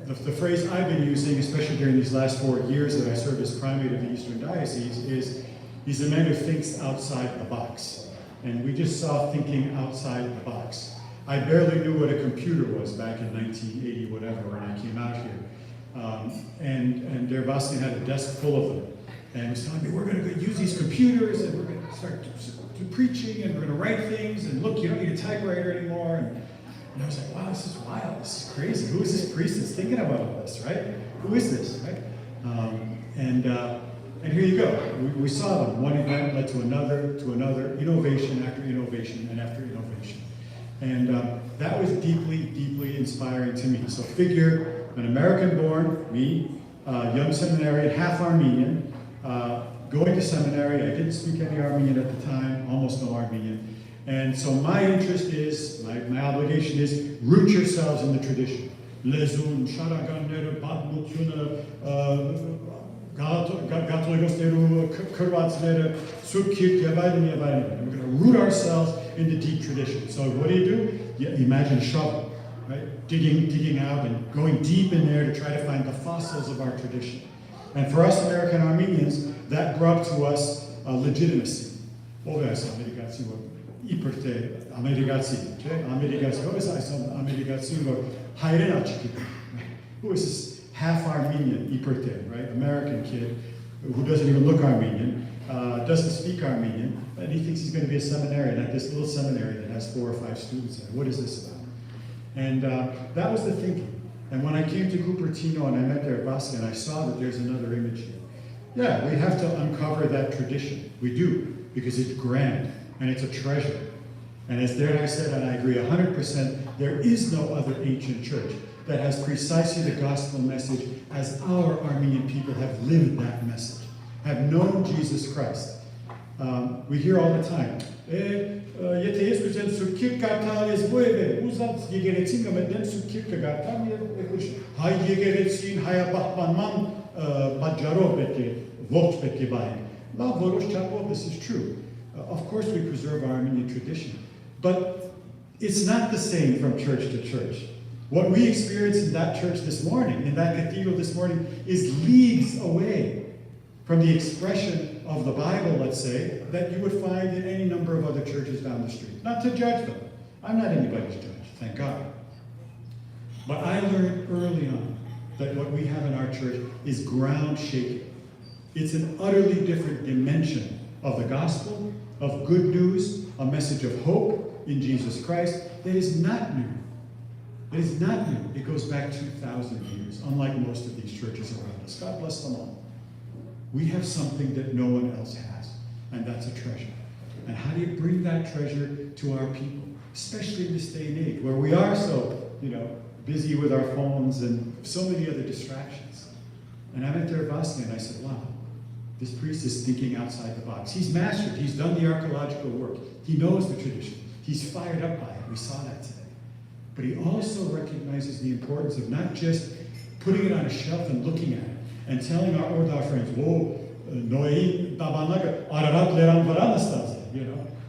The phrase I've been using, especially during these last 4 years that I served as primate of the Eastern Diocese, is he's a man who thinks outside the box. And we just saw thinking outside the box. I barely knew what a computer was back in 1980, whatever, when I came out here. And Der Vazken had a desk full of them. And he was telling me, we're going to use these computers, and we're going to start to preaching, and we're going to write things, and look, you don't need a typewriter anymore. And I was like, wow, this is wild, this is crazy. Who is this priest that's thinking about all this, right? Who is this, right? And here you go. We saw them. One event led to another, innovation after innovation and after innovation. And that was deeply, deeply inspiring to me. So figure an American-born, me, young seminarian, half Armenian, going to seminary. I didn't speak any Armenian at the time, almost no Armenian. And so my interest is, my obligation is, root yourselves in the tradition. Lezun, Sharaganera, Badmutuna, Gatoligosneru, Kurvatsnera, Subkit, Yavadim, Yavadim. We're going to root ourselves in the deep tradition. So what do? You imagine shovel, right? Digging out and going deep in there to try to find the fossils of our tradition. And for us American Armenians, that brought to us legitimacy. Who is this half Armenian, Iperte, right? American kid who doesn't even look Armenian, doesn't speak Armenian, and he thinks he's going to be a seminarian at this little seminary that has 4 or 5 students in it. What is this about? And that was the thinking. And when I came to Cupertino and I met Der Vazken, I saw that there's another image here. Yeah, we have to uncover that tradition. We do, because it's grand and it's a treasure. And as there I said, and I agree 100%, there is no other ancient church that has precisely the gospel message as our Armenian people have lived that message, have known Jesus Christ. We hear all the time, this is true. Of course we preserve our Armenian tradition, but it's not the same from church to church. What we experience in that church this morning, in that cathedral this morning, is leagues away from the expression of the Bible, let's say, that you would find in any number of other churches down the street. Not to judge them. I'm not anybody's judge, thank God. But I learned early on that what we have in our church is ground shaking. It's an utterly different dimension of the gospel, of good news, a message of hope in Jesus Christ that is not new. It is not new. It goes back 2,000 years, unlike most of these churches around us. God bless them all. We have something that no one else has, and that's a treasure. And how do you bring that treasure to our people, especially in this day and age, where we are so, busy with our phones and so many other distractions? And I met Der Vazken and I said, wow, this priest is thinking outside the box. He's mastered. He's done the archaeological work. He knows the tradition. He's fired up by it. We saw that today. But he also recognizes the importance of not just putting it on a shelf and looking at it and telling our friends, whoa,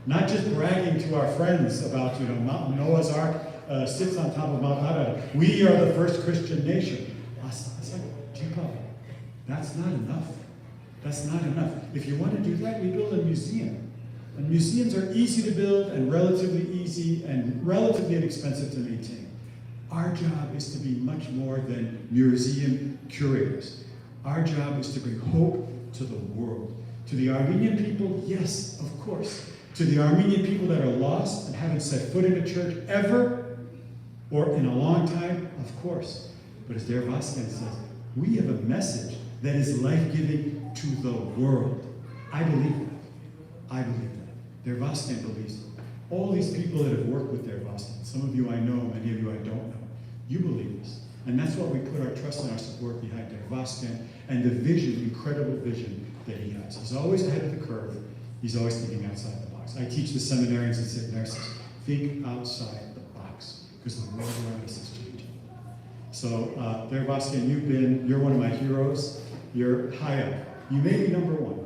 not just bragging to our friends about, Mount Noah's Ark sits on top of Mount Ararat. We are the first Christian nation. I was like, that's not enough. That's not enough. If you want to do that, we build a museum. And museums are easy to build and relatively easy and relatively inexpensive to maintain. Our job is to be much more than museum curators. Our job is to bring hope to the world. To the Armenian people, yes, of course. To the Armenian people that are lost and haven't set foot in a church ever or in a long time, of course. But as Der Vazken says, we have a message that is life-giving to the world. I believe that. I believe that. Der Vazken believes it. All these people that have worked with Der Vazken, some of you I know, many of you I don't know, you believe this. And that's why we put our trust and our support behind Der Vazken and the vision, incredible vision that he has. He's always ahead of the curve. He's always thinking outside the box. I teach the seminarians and seminarians, think outside the box, because the world around us is changing. So, Der Vazken, you're one of my heroes. You're high up. You may be number one.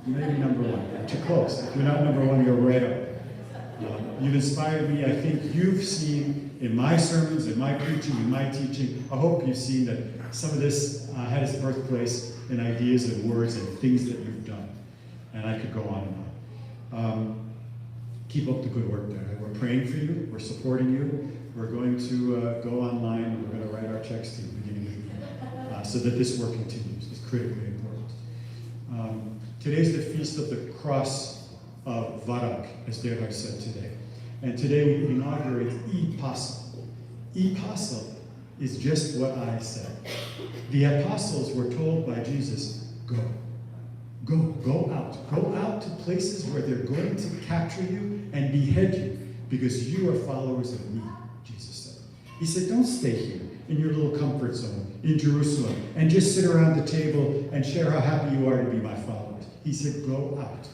You may be number one. But you're close. If you're not number one, you're right up. You've inspired me. I think you've seen in my sermons, in my preaching, in my teaching, I hope you've seen that some of this had its birthplace in ideas and words and things that you've done. And I could go on and on. Keep up the good work there. We're praying for you. We're supporting you. We're going to go online and we're going to write our checks to you beginning of the year so that this work continues. It's critically important. Today's the Feast of the Cross of Varak, as Derek said today. And today we inaugurate E-Apostle. E-Apostle is just what I said. The apostles were told by Jesus, go. Go out to places where they're going to capture you and behead you because you are followers of me, Jesus said. He said, don't stay here in your little comfort zone in Jerusalem and just sit around the table and share how happy you are to be my followers. He said, go out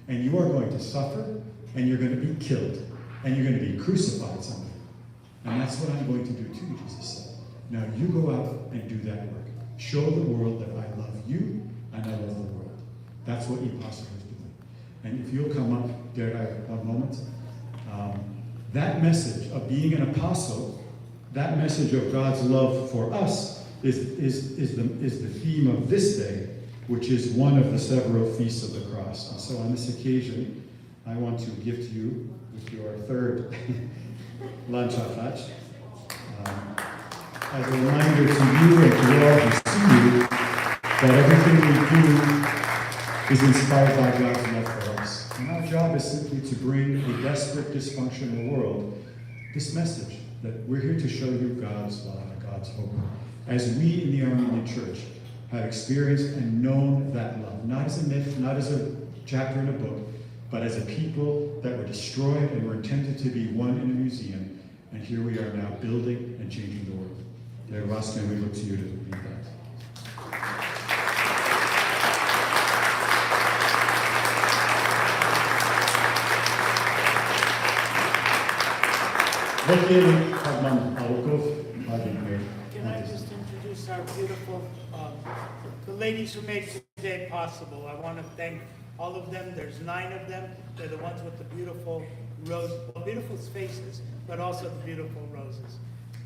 and you are going to suffer and you're going to be killed and you're going to be crucified someday. And that's what I'm going to do too, Jesus said. Now you go out and do that work. Show the world that I love you and I love the world. That's what the apostle is doing. And if you'll come up, Derek, I have a moment. That message of being an apostle, that message of God's love for us is the theme of this day, which is one of the several feasts of the cross. And so on this occasion, I want to give to you with your third Lanchafach, as a reminder to you and to all who see you that everything we do is inspired by God's love for us. And our job is simply to bring a desperate, dysfunctional world this message that we're here to show you God's love and God's hope. As we in the Armenian Church have experienced and known that love, not as a myth, not as a chapter in a book, but as a people that were destroyed and were intended to be one in a museum. And here we are now building and changing the world. Vazken, we look to you to lead that. Can I just introduce our beautiful, the ladies who made today possible. I want to thank all of them. There's 9 of them. They're the ones with the beautiful beautiful faces, but also the beautiful roses.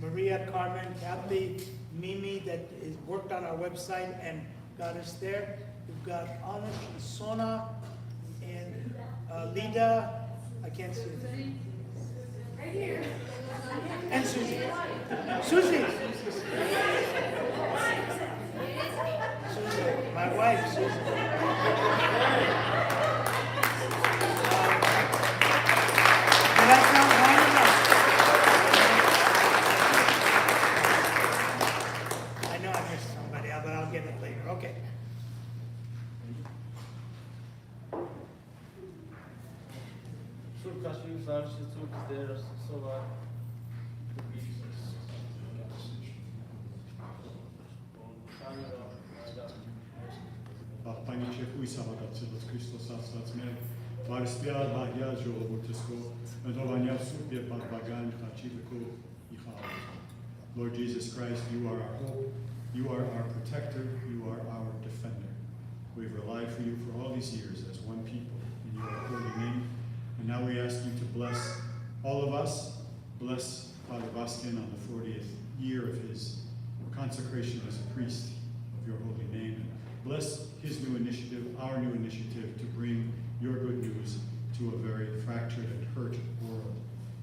Maria, Carmen, Kathy, Mimi, that is worked on our website and got us there. We've got Anish and Sona and Lida. I can't see it. Right here. And Susie. Susie, my wife, Susie. Did I sound hard enough? I know I missed somebody, but I'll get it later. Okay. Panie Chuj Sabadat, Christos Asme, Varspial Bahia Jovotisco, and Ovania Supia Bagan, Tachiviko, Lord Jesus Christ, you are our hope, you are our protector, you are our defender. We've relied for you for all these years as one people in your holy name, and now we ask you to bless all of us, bless Father Vazken on the 40th year of his consecration as a priest of your holy name. And bless his new initiative, our new initiative, to bring your good news to a very fractured and hurt world,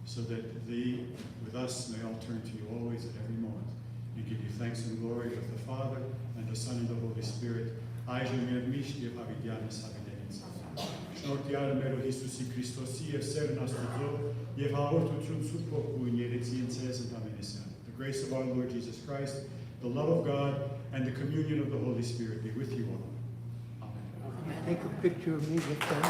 so that they, with us, may all turn to you always at every moment and give you thanks and glory with the Father and the Son and the Holy Spirit. The grace of our Lord Jesus Christ, the love of God, and the communion of the Holy Spirit be with you all. Amen. Take a picture of me with them.